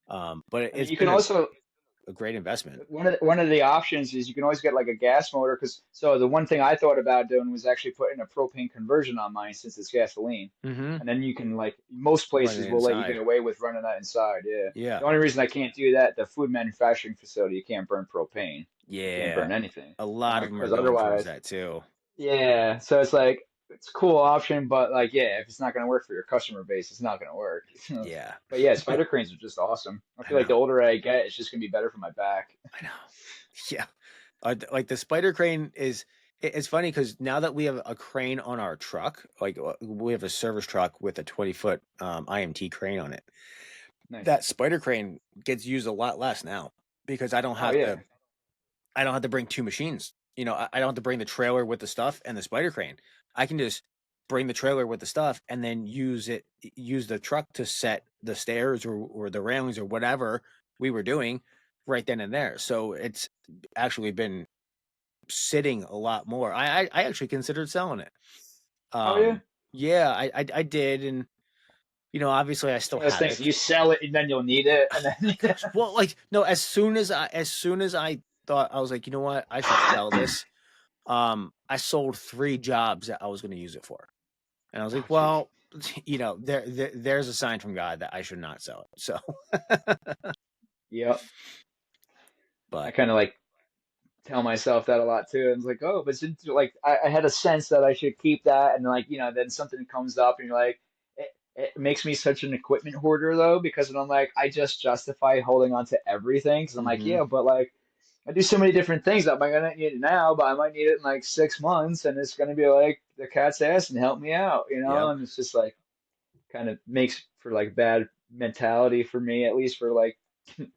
But I mean, it's you can been also a great investment. one of the options is you can always get like a gas motor because so the one thing I thought about doing was actually putting a propane conversion on mine since it's gasoline, Mhm. and then you can like most Run places it will let you inside. get away with running that inside. Yeah. Yeah. The only reason I can't do that, the food manufacturing facility, you can't burn propane. You can't Yeah. burn anything. A lot of them are Because going towards otherwise, that too. yeah. So it's like it's a cool option, but like yeah, if it's not going to work for your customer base, it's not going to work. Yeah. But yeah, spider cranes are just awesome. I I feel like the know. older I get, it's just going to be better for my back. I know. Yeah. Like the spider crane is it's funny because now that we have a crane on our truck, like we have a service truck with a 20-foot IMT crane on it. Nice. That spider crane gets used a lot less now because Oh yeah. I don't have to bring two machines. I don't have to bring the trailer with the stuff and the spider crane. I can just bring the trailer with the stuff and then use the truck to set the stairs or the railings or whatever we were doing right then and there. So it's actually been sitting a lot more. I actually considered selling it. Oh yeah. Yeah, I did, and obviously I It's still one of those have things it. you sell it and then you'll need it, and then Gosh, well, like no, as soon as I thought I was like, you know what, I should sell this. I sold 3 jobs that I was gonna use it for, and I was like, oh jeez. "Well, there's a sign from God that I should not sell it." So, Yep. I but kind of like tell myself that a lot too. And it's like, oh, but since like I had a sense that I should keep that, and like then something comes up, and you're like, it makes me such an equipment hoarder though, because I'm like, I just justify holding on to everything because I'm like, mhm, yeah, but like I do so many different things that I'm gonna need it now, but I might need it in like 6 months, and it's gonna be like the cat's ass and help me out, yep. and it's just like kind of makes for like bad mentality for me, at least for like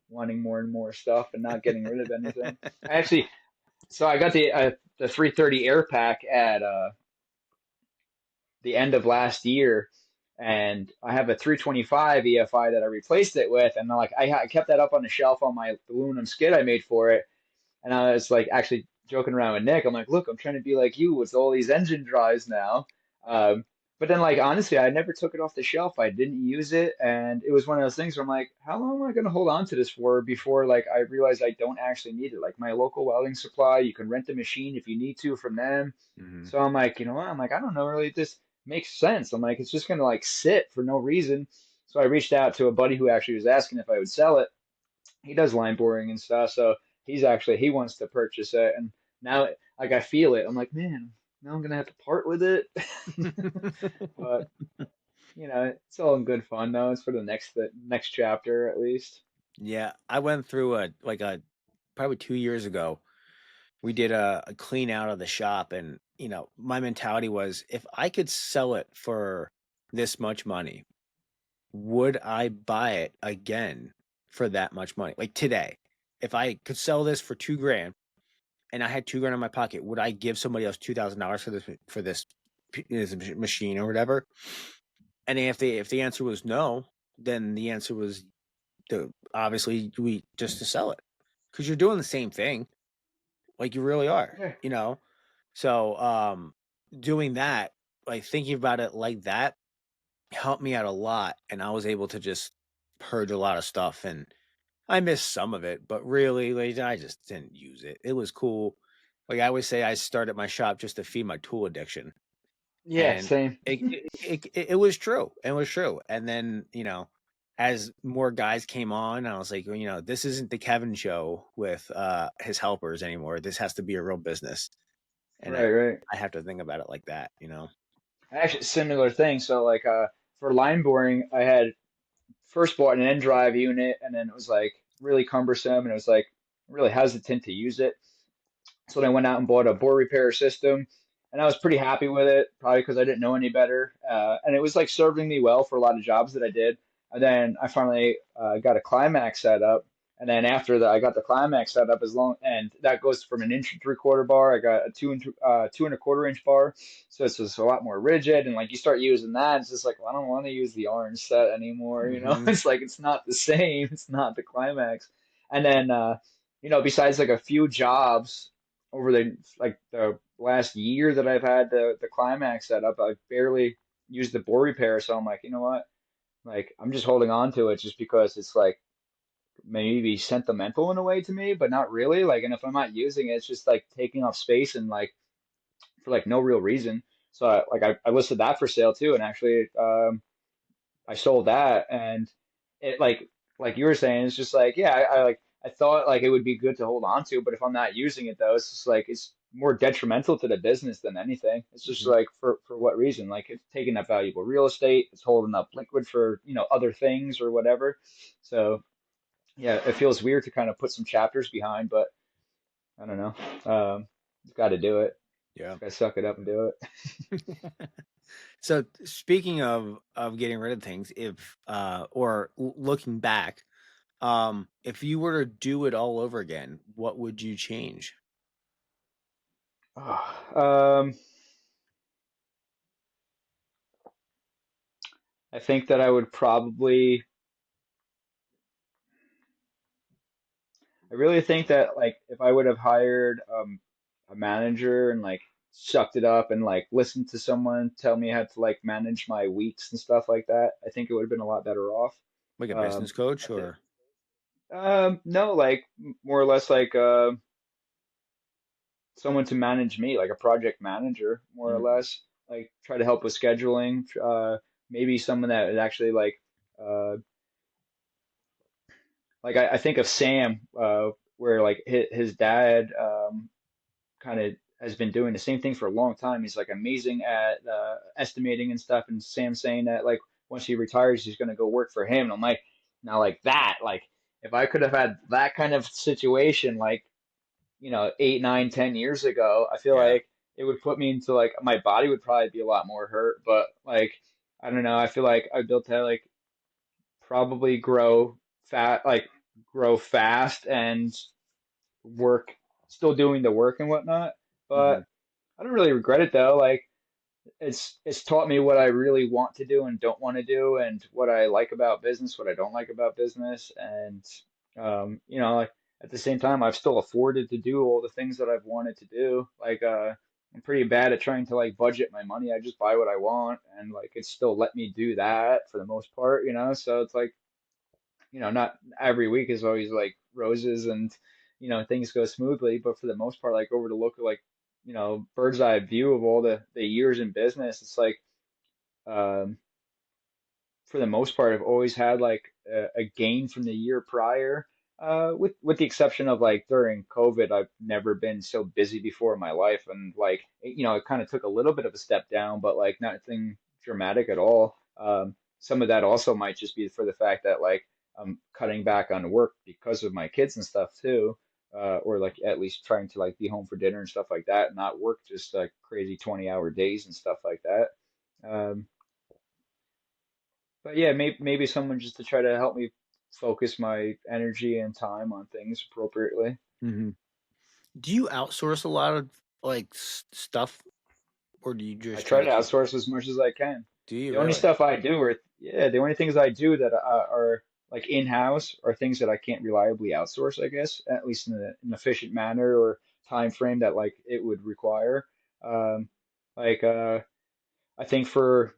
wanting more and more stuff and not getting rid of anything. I actually so I got the 330 Air Pack at the end of last year, and I have a 325 EFI that I replaced it with, and like I kept that up on the shelf on my aluminum skid I made for it, and I was like actually joking around with Nick. I'm like, look, I'm trying to be like you with all these engine drives now. Um, but then, like, honestly, I never took it off the shelf. I didn't use it. And it was one of those things where I'm like, how long am I going to hold on to this for before, like, I realize I don't actually need it? Like, my local welding supply, you can rent a machine if you need to from them. Mhm. So I'm like, you know what? I'm like, I don't know, really, this makes sense. I'm like, it's just going to, like, sit for no reason. So I reached out to a buddy who actually was asking if I would sell it. He does line boring and stuff, so he wants to purchase it, and now like I feel it. I'm like, man, now I'm gonna have to part with it. But it's all in good fun though. It's for the next chapter at least. Yeah, I went through a probably 2 years ago. We did a clean out of the shop, and my mentality was if I could sell it for this much money, would I buy it again for that much money? Like today, if I could sell this for 2 grand and I had 2 grand in my pocket, would I give somebody else $2,000 for this machine or whatever? And if the answer was no, then the answer was obviously we just to sell it because you're doing the same thing, like you really are, Yeah, So doing that, like thinking about it like that, helped me out a lot, and I was able to just purge a lot of stuff, and I missed some of it, but really, like, I just didn't use it. It was cool. Like I always say, I started my shop just to feed my tool addiction, yeah, and same. it was true. It was true. And then as more guys came on, I was like, well, this isn't the Kevin show with his helpers anymore. This has to be a real business, and Right, right. I have to think about it like that. Actually, similar thing. So like for line boring, I had first bought an end drive unit, and then it was like really cumbersome, and it was like really hesitant to use it. So then I went out and bought a bore repair system, and I was pretty happy with it, probably because I didn't know any better. And it was like serving me well for a lot of jobs that I did. And then I finally got a Climax set up, And then after that, I got the Climax set up as long, and that goes from an inch and three quarter bar. I got a 2 and a quarter inch bar, so it's just a lot more rigid. And like you start using that, it's just like, well, I don't want to use the orange set anymore. You know, Hmm. it's like it's not the same. It's not the Climax. And then besides like a few jobs over the last year that I've had the Climax set up, I've barely used the bore repair. So I'm like, you know what? Like I'm just holding on to it just because it's like maybe sentimental in a way to me, but not really. Like, and if I'm not using it, it's just like taking up space and like for like no real reason. So I listed that for sale too, and actually I sold that, and it like you were saying, it's just like yeah, I thought like it would be good to hold on to, but if I'm not using it though, it's just like it's more detrimental to the business than anything. It's just Hmm. like for what reason? Like it's taking up valuable real estate, it's holding up liquid for other things or whatever. So yeah, it feels weird to kind of put some chapters behind, but I don't know. Just got to do it. Yeah. Just got to suck it up and do it. So speaking of getting rid of things, if or looking back, if you were to do it all over again, what would you change? um, I think that I would probably. I really think that like if I would have hired a manager and like sucked it up and like listened to someone tell me how to like manage my weeks and stuff like that, I think it would have been a lot better off. Like a business I coach think or no, like more or less like someone to manage me, like a project manager, more or mm, less. Like try to help with scheduling. Maybe someone that is actually uh, I think of Sam, where like his dad kind of has been doing the same thing for a long time. He's like amazing at estimating and stuff. And Sam's saying that like once he retires, he's going to go work for him. And I'm like, now like that, like if I could have had that kind of situation, like 8, 9, 10 years ago, I feel yeah. like it would put me into like my body would probably be a lot more hurt. But like, I don't know. I feel like I'd be able to like probably grow fast and work, still doing the work and whatnot. Hmm. But I don't really regret it though. Like it's taught me what I really want to do and don't want to do, and what I like about business, what I don't like about business, and like at the same time, I've still afforded to do all the things that I've wanted to do. Like I'm pretty bad at trying to like budget my money. I just buy what I want, and like it's still let me do that for the most part. So it's like not every week is always like roses and things go smoothly, but for the most part, like over the look of like bird's eye view of all the years in business, it's like um, for the most part, I've always had like a gain from the year prior. With the exception of like during COVID, I've never been so busy before in my life, and like it kind of took a little bit of a step down, but like nothing dramatic at all. Some of that also might just be for the fact that like I'm cutting back on work because of my kids and stuff too, or like at least trying to like be home for dinner and stuff like that, and not work just like crazy 20-hour days and stuff like that. Um, but yeah, maybe someone just to try to help me focus my energy and time on things appropriately. Hmm. Do you outsource a lot of like stuff, or do you I just try try to to keep? outsource as much as I can. Do you The only really? stuff I do, or yeah, the only things I do that are like in-house are things that I can't reliably outsource, I guess, at least in an efficient manner or time frame that like it would require. Um, like I think for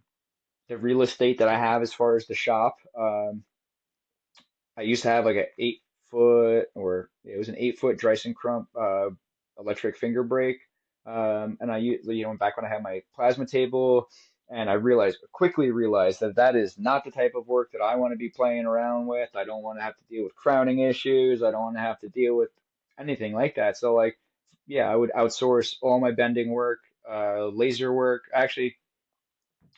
the real estate that I have as far as the shop, I used to have like a 8 foot, or it was an 8 foot Dyson Crump electric finger brake. And I used, back when I had my plasma table, and I quickly realized that that is not the type of work that I want to be playing around with. I don't want to have to deal with crowning issues. I don't want to have to deal with anything like that. So like, yeah, I would outsource all my bending work, laser work. Actually,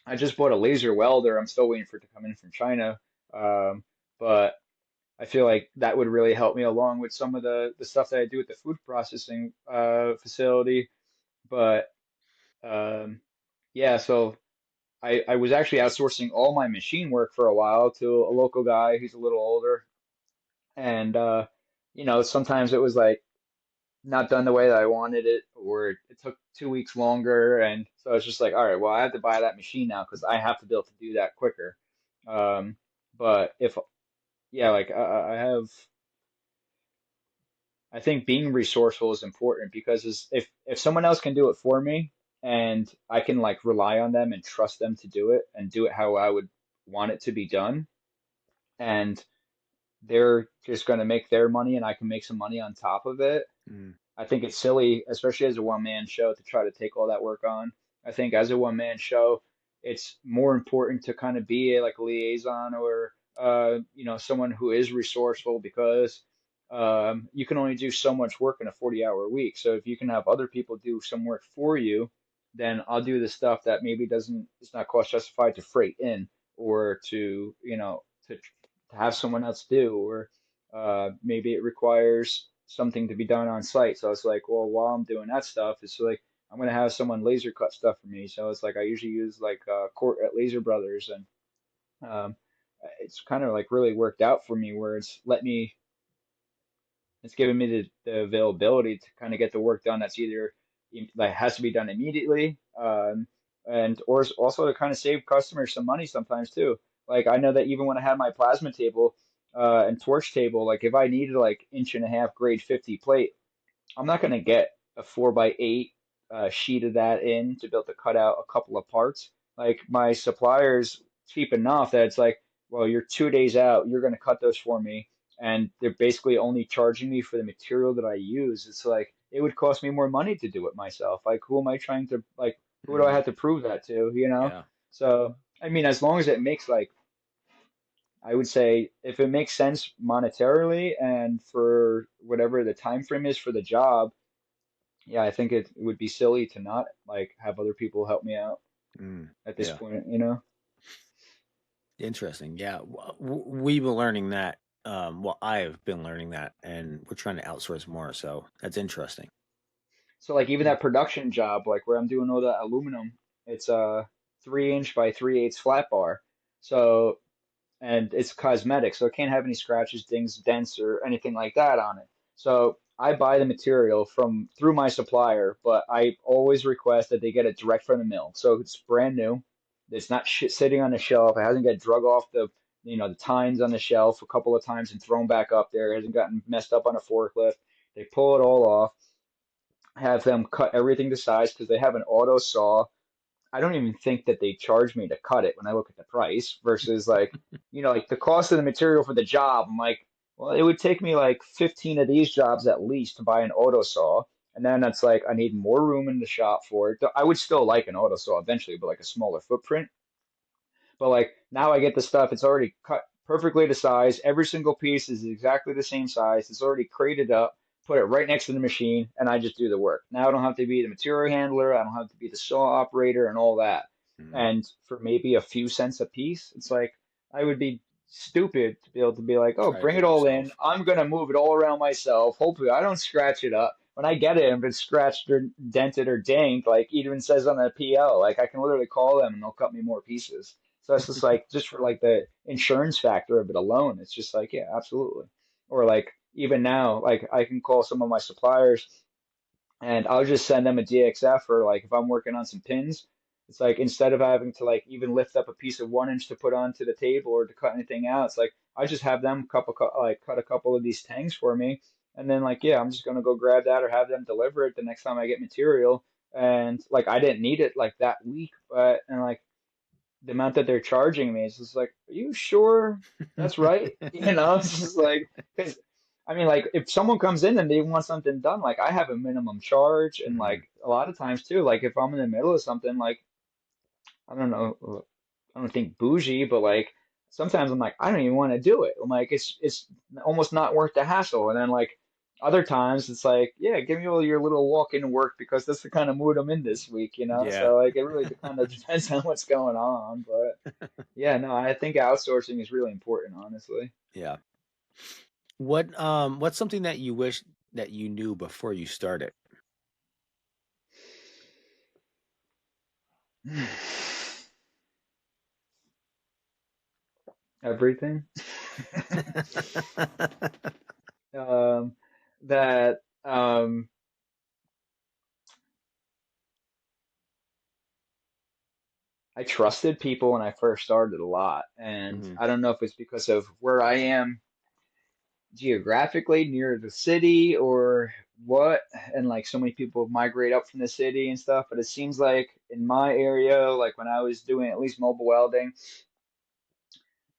I just bought a laser welder. I'm still waiting for it to come in from China. But I feel like that would really help me along with some of the stuff that I do at the food processing facility. But um, yeah, so I was actually outsourcing all my machine work for a while to a local guy who's a little older, And sometimes it was like not done the way that I wanted it, or it took 2 weeks longer, and so it's just like, all right, well, I have to buy that machine now because I have to be able to do that quicker. Um, but if yeah, like I think being resourceful is important because if someone else can do it for me and I can like rely on them and trust them to do it and do it how I would want it to be done, and they're just going to make their money and I can make some money on top of it. Mm, I think it's silly, especially as a one man show, to try to take all that work on. I think as a one man show, it's more important to kind of be like a liaison or someone who is resourceful because you can only do so much work in a 40-hour week. So if you can have other people do some work for you, then I'll do the stuff that maybe doesn't it's not cost justified to freight in or to have someone else do or maybe it requires something to be done on site. So it's like, well, while I'm doing that stuff, it's like I'm gonna have someone laser cut stuff for me. So it's like I usually use like Court at Laser Brothers, and um, it's kind of like really worked out for me where it's given me the availability to kind of get the work done that's either like has to be done immediately, and or also to kind of save customers some money sometimes too. Like I know that even when I had my plasma table and torch table, like if I needed like inch and a half grade 50 plate, I'm not gonna get a 4x8 sheet of that in to be able to cut out a couple of parts. Like my supplier's cheap enough that it's like, well, you're 2 days out, you're gonna cut those for me, and they're basically only charging me for the material that I use. It's like it would cost me more money to do it myself. Like who am I trying to like? Who do I mm, have to prove that to? You know? yeah. So I mean, as long as it makes like I would say if it makes sense monetarily and for whatever the time frame is for the job, yeah, I think it would be silly to not like have other people help me out Mm, at this yeah. point, you know? Interesting. Yeah. We've been learning that. Well, I have been learning that, and we're trying to outsource more. So that's interesting. So like even Mm, that production job, like where I'm doing all that aluminum, it's a 3 inch by 3/8 flat bar. So and it's cosmetic, so it can't have any scratches, dings, dents, or anything like that on it. So I buy the material from through my supplier, but I always request that they get it direct from the mill. So it's brand new. It's not shit sitting on the shelf. It hasn't got drug off the tines on the shelf a couple of times and thrown back up there. It hasn't gotten messed up on a forklift. They pull it all off, have them cut everything to size because they have an auto saw. I don't even think that they charge me to cut it when I look at the price versus like the cost of the material for the job. I'm like, well, it would take me like 15 of these jobs at least to buy an auto saw. And then that's like, I need more room in the shop for it. I would still like an auto saw eventually, but like a smaller footprint. But like now I get the stuff, it's already cut perfectly to size. Every single piece is exactly the same size. It's already crated up, put it right next to the machine, and I just do the work. Now I don't have to be the material handler, I don't have to be the saw operator and all that. mm, And for maybe a few cents a piece, it's like I would be stupid to be able to be like, oh, try to bring do it it all in. yourself. I'm gonna move it all around myself. Hopefully I don't scratch it up. When I get it, if it's scratched or dented or dinged, like it even says on the PL, like I can literally call them and they'll cut me more pieces. So it's just like just for like the insurance factor of it alone, it's just like, yeah, absolutely. Or like even now, like I can call some of my suppliers and I'll just send them a DXF or like if I'm working on some pins, it's like instead of having to like even lift up a piece of 1 inch to put onto the table or to cut anything out, it's like I just have them cut a couple of these tangs for me, and then like yeah, I'm just gonna go grab that or have them deliver it the next time I get material. And like I didn't need it like that week, but and like the amount that they're charging me is just like, are you sure that's right? It's just like, because I mean, like, if someone comes in and they want something done, like, I have a minimum charge, and Mhm. like, a lot of times too, like, if I'm in the middle of something, like, I don't know, I don't think bougie, but like, sometimes I'm like, I don't even want to do it. I'm like, it's almost not worth the hassle. And then like, other times it's like, yeah, give me all your little walk-in work because that's the kind of mood I'm in this week. Yeah. So like, it really kind of depends on what's going on, but. Yeah, no, I think outsourcing is really important, honestly. Yeah. What's something that you wish that you knew before you started? Everything. um, that I trusted people when I first started a lot, and Mhm. I don't know if it's because of where I am geographically near the city or what, and like so many people migrate up from the city and stuff, but it seems like in my area, like when I was doing at least mobile welding,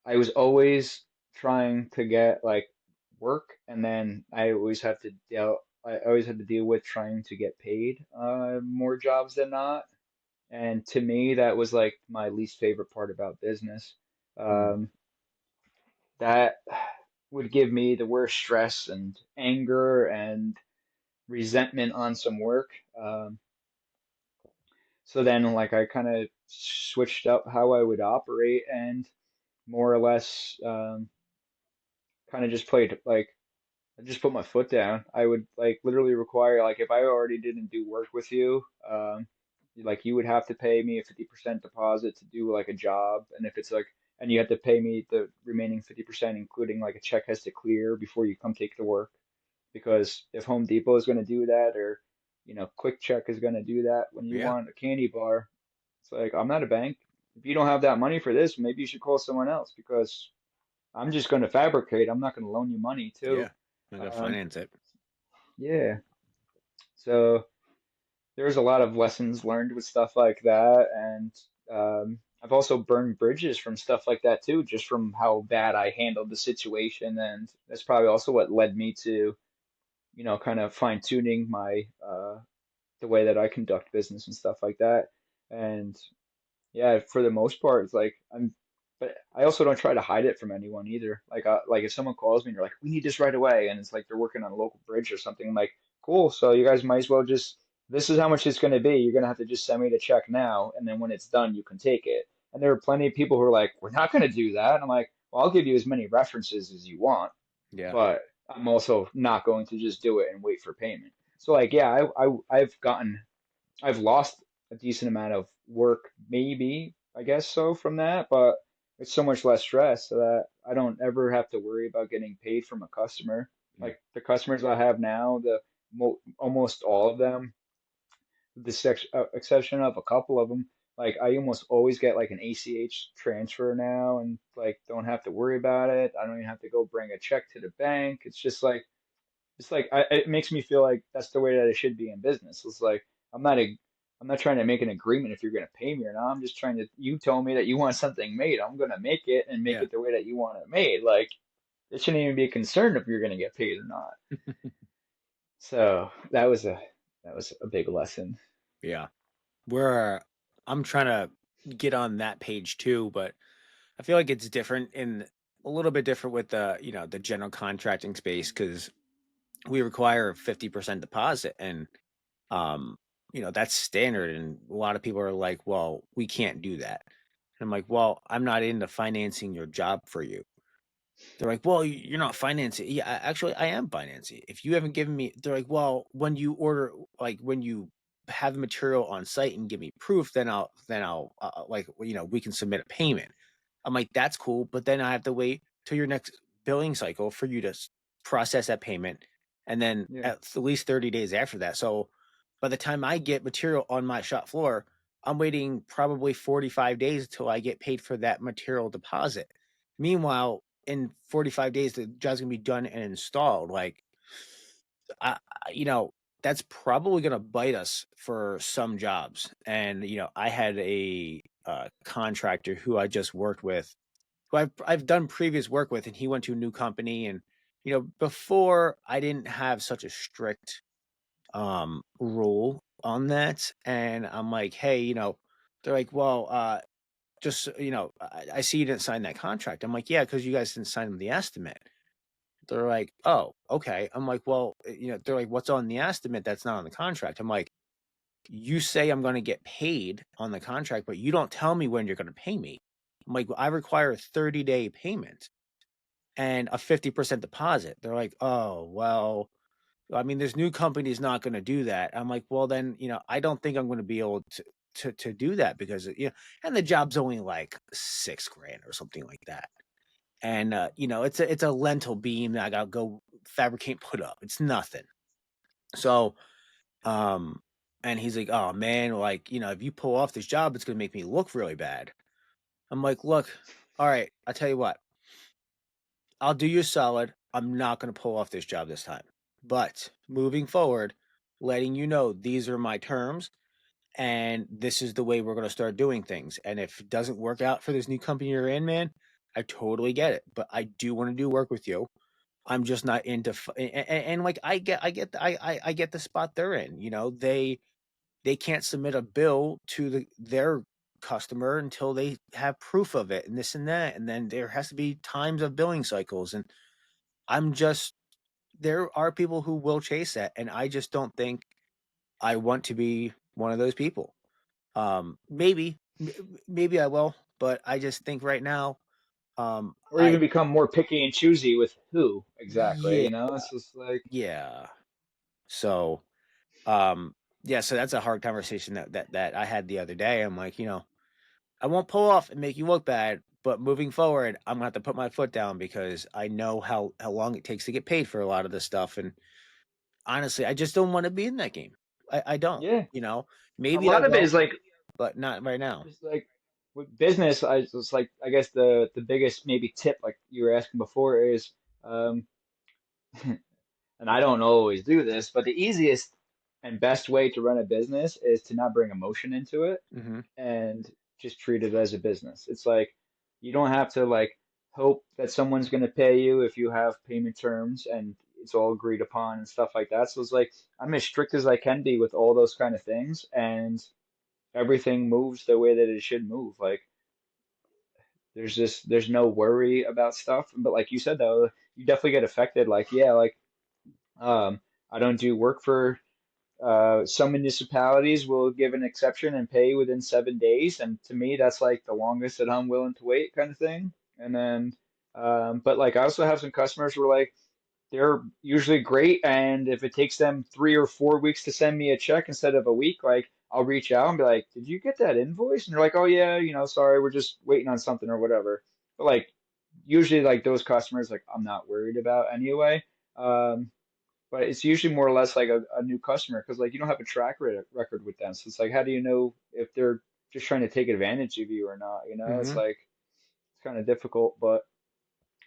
I was always trying to get like work, and then I always had to deal with trying to get paid more jobs than not. And to me, that was like my least favorite part about business. Mm. Um, that would give me the worst stress and anger and resentment on some work. So then, like, I kind of switched up how I would operate and more or less kind of just played like I just put my foot down. I would like literally require like if I already didn't do work with you, like you would have to pay me a 50% deposit to do like a job, and if it's like and you have to pay me the remaining 50%, including like a check has to clear before you come take the work. Because if Home Depot is going to do that, or Quick Check is going to do that when you Yeah. want a candy bar, it's like I'm not a bank. If you don't have that money for this, maybe you should call someone else because I'm just going to fabricate. I'm not going to loan you money too. Yeah. I gotta Um, finance it. yeah. So there's a lot of lessons learned with stuff like that, and I've also burned bridges from stuff like that too, just from how bad I handled the situation, and that's probably also what led me to, kind of fine tuning my the way that I conduct business and stuff like that. And yeah, for the most part, it's like but I also don't try to hide it from anyone either. Like if someone calls me and you're like, we need this right away, and it's like they're working on a local bridge or something, I'm like, cool. So you guys might as well this is how much it's going to be. You're going to have to just send me the check now, and then when it's done, you can take it. And there are plenty of people who are like, we're not going to do that. And I'm like, well, I'll give you as many references as you want, Yeah. but I'm also not going to just do it and wait for payment. So like, yeah, I've lost a decent amount of work, maybe, I guess so, from that, but it's so much less stress so that I don't ever have to worry about getting paid from a customer. Mm. Like the customers I have now, the mo almost all of them, with the exception of a couple of them, like I almost always get like an ACH transfer now and like don't have to worry about it. I don't even have to go bring a check to the bank. It makes me feel like that's the way that it should be in business. It's like I'm not a I'm not trying to make an agreement if you're going to pay me or not. I'm just trying to you tell me that you want something made. I'm going to make it and make Yeah. it the way that you want it made. Like it shouldn't even be a concern if you're going to get paid or not. So that was a big lesson. Yeah. Where I'm trying to get on that page too, but I feel like it's different in a little bit different with the general contracting space because we require 50% deposit and um, that's standard. And a lot of people are like, well, we can't do that. And I'm like, well, I'm not into financing your job for you. They're like, "Well, you're not financing." Yeah, actually, I am financing. If you haven't given me, they're like, "Well, when you order, like when you have the material on site and give me proof, then I'll like we can submit a payment." I'm like, "That's cool," but then I have to wait till your next billing cycle for you to process that payment, and then Yeah. at least 30 days after that. So by the time I get material on my shop floor, I'm waiting probably 45 days until I get paid for that material deposit. Meanwhile, in 45 days, the job's gonna be done and installed. Like, that's probably gonna bite us for some jobs. And I had a contractor who I just worked with, who I've done previous work with, and he went to a new company. And before I didn't have such a strict rule on that, and I'm like, hey, they're like, well, just I see you didn't sign that contract. I'm like, yeah, because you guys didn't sign the estimate. They're like, "Oh, okay." I'm like, "Well," they're like, "What's on the estimate that's not on the contract?" I'm like, "You say I'm gonna get paid on the contract, but you don't tell me when you're gonna pay me." I'm like, "Well, I require a 30-day payment and a 50% deposit." They're like, "Oh, well, I mean, this new company's not gonna do that." I'm like, "Well, then, I don't think I'm gonna be able to do that because, and the job's only like 6 grand or something like that." and it's a lentil beam that I gotta go fabricate and put up. It's nothing. So um, and he's like, "Oh man, like if you pull off this job, it's gonna make me look really bad." I'm like, "Look, all right, I'll tell you what. I'll do you a solid. I'm not gonna pull off this job this time, but moving forward, letting you know these are my terms." And this is the way we're going to start doing things. And if it doesn't work out for this new company you're in, man, I totally get it. But I do want to do work with you. I'm just not into, and like I get the spot they're in. They can't submit a bill to their customer until they have proof of it, and this and that, and then there has to be times of billing cycles, and I'm just there are people who will chase that, and I just don't think I want to be one of those people. Maybe I will, but I just think right now, Or I even become more picky and choosy with who exactly, yeah, you know? It's just like, yeah. So, um, yeah, so that's a hard conversation that I had the other day. I'm like, I won't pull off and make you look bad, but moving forward, I'm gonna have to put my foot down because I know how long it takes to get paid for a lot of this stuff, and honestly, I just don't want to be in that game. I don't, yeah. A maybe I lot of it will, is like, but not right now. just like with business, I was like, I guess the biggest maybe tip, like you were asking before, is, um, and I don't always do this, but the easiest and best way to run a business is to not bring emotion into it Hmm. and just treat it as a business. It's like you don't have to like hope that someone's going to pay you if you have payment terms and it's all agreed upon and stuff like that. So it's like I'm as strict as I can be with all those kind of things, and everything moves the way that it should move. Like there's no worry about stuff. But like you said though, you definitely get affected. Like yeah, like I don't do work for some municipalities will give an exception and pay within 7 days, and to me, that's like the longest that I'm willing to wait, kind of thing. And then, but like I also have some customers who are like, they're usually great, and if it takes them 3 or 4 weeks to send me a check instead of a week, like I'll reach out and be like, "Did you get that invoice?" And they're like, "Oh yeah, sorry, we're just waiting on something or whatever." But like usually, like those customers, like I'm not worried about anyway. Um, but it's usually more or less like a new customer because like you don't have a record with them. So it's like, how do you know if they're just trying to take advantage of you or not? It's Hmm. like it's kind of difficult. But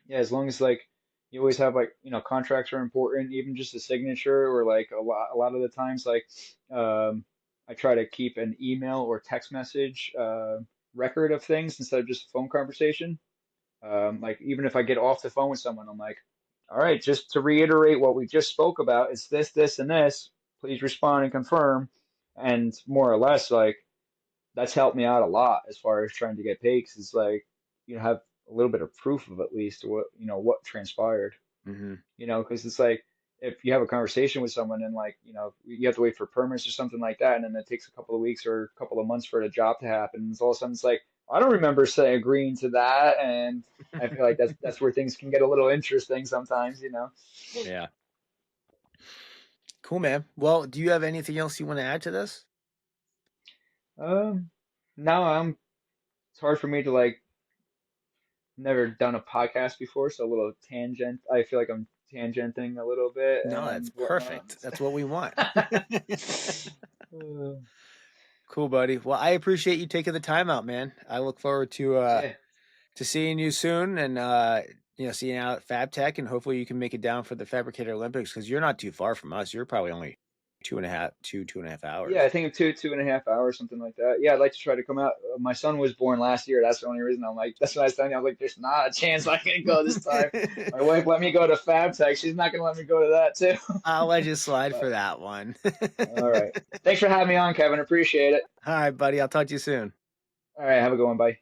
yeah, as long as like you always have like contracts are important, even just a signature or like a lot of the times like um, I try to keep an email or text message record of things instead of just a phone conversation. Like even if I get off the phone with someone, I'm like, all right, just to reiterate what we just spoke about, it's this, this, and this. Please respond and confirm. And more or less, like that's helped me out a lot as far as trying to get paid. 'Cause it's like have a little bit of proof of at least what transpired. Hmm. Because it's like if you have a conversation with someone and like you have to wait for permits or something like that, and then it takes a couple of weeks or a couple of months for the job to happen, and it's all of a sudden it's like I don't remember saying agreeing to that, and I feel like that's where things can get a little interesting sometimes. Yeah. Cool, man. Well, do you have anything else you want to add to this? Um, now it's hard for me to like never done a podcast before, so a little tangent. I feel like I'm tangenting a little bit No, that's and whatnot. perfect. That's what we want. Uh, Cool, buddy. Well, I appreciate you taking the time out, man. I look forward yeah. to seeing you soon and seeing you out at FabTech, and hopefully you can make it down for the Fabricator Olympics because you're not too far from us. You're probably only 2.5 Yeah, I hours. think of 2.5 hours, something like that. Yeah, I'd like to try to come out. My son was born last year. That's the only reason I'm like, that's what I was telling you. I was like, there's not a chance I can go this time. My wife let me go to FabTech. She's not gonna let me go to that too. I'll let you slide for But that one. all right. Thanks for having me on, Kevin. Appreciate it. All right, buddy. I'll talk to you soon. All right, have a good one. Bye.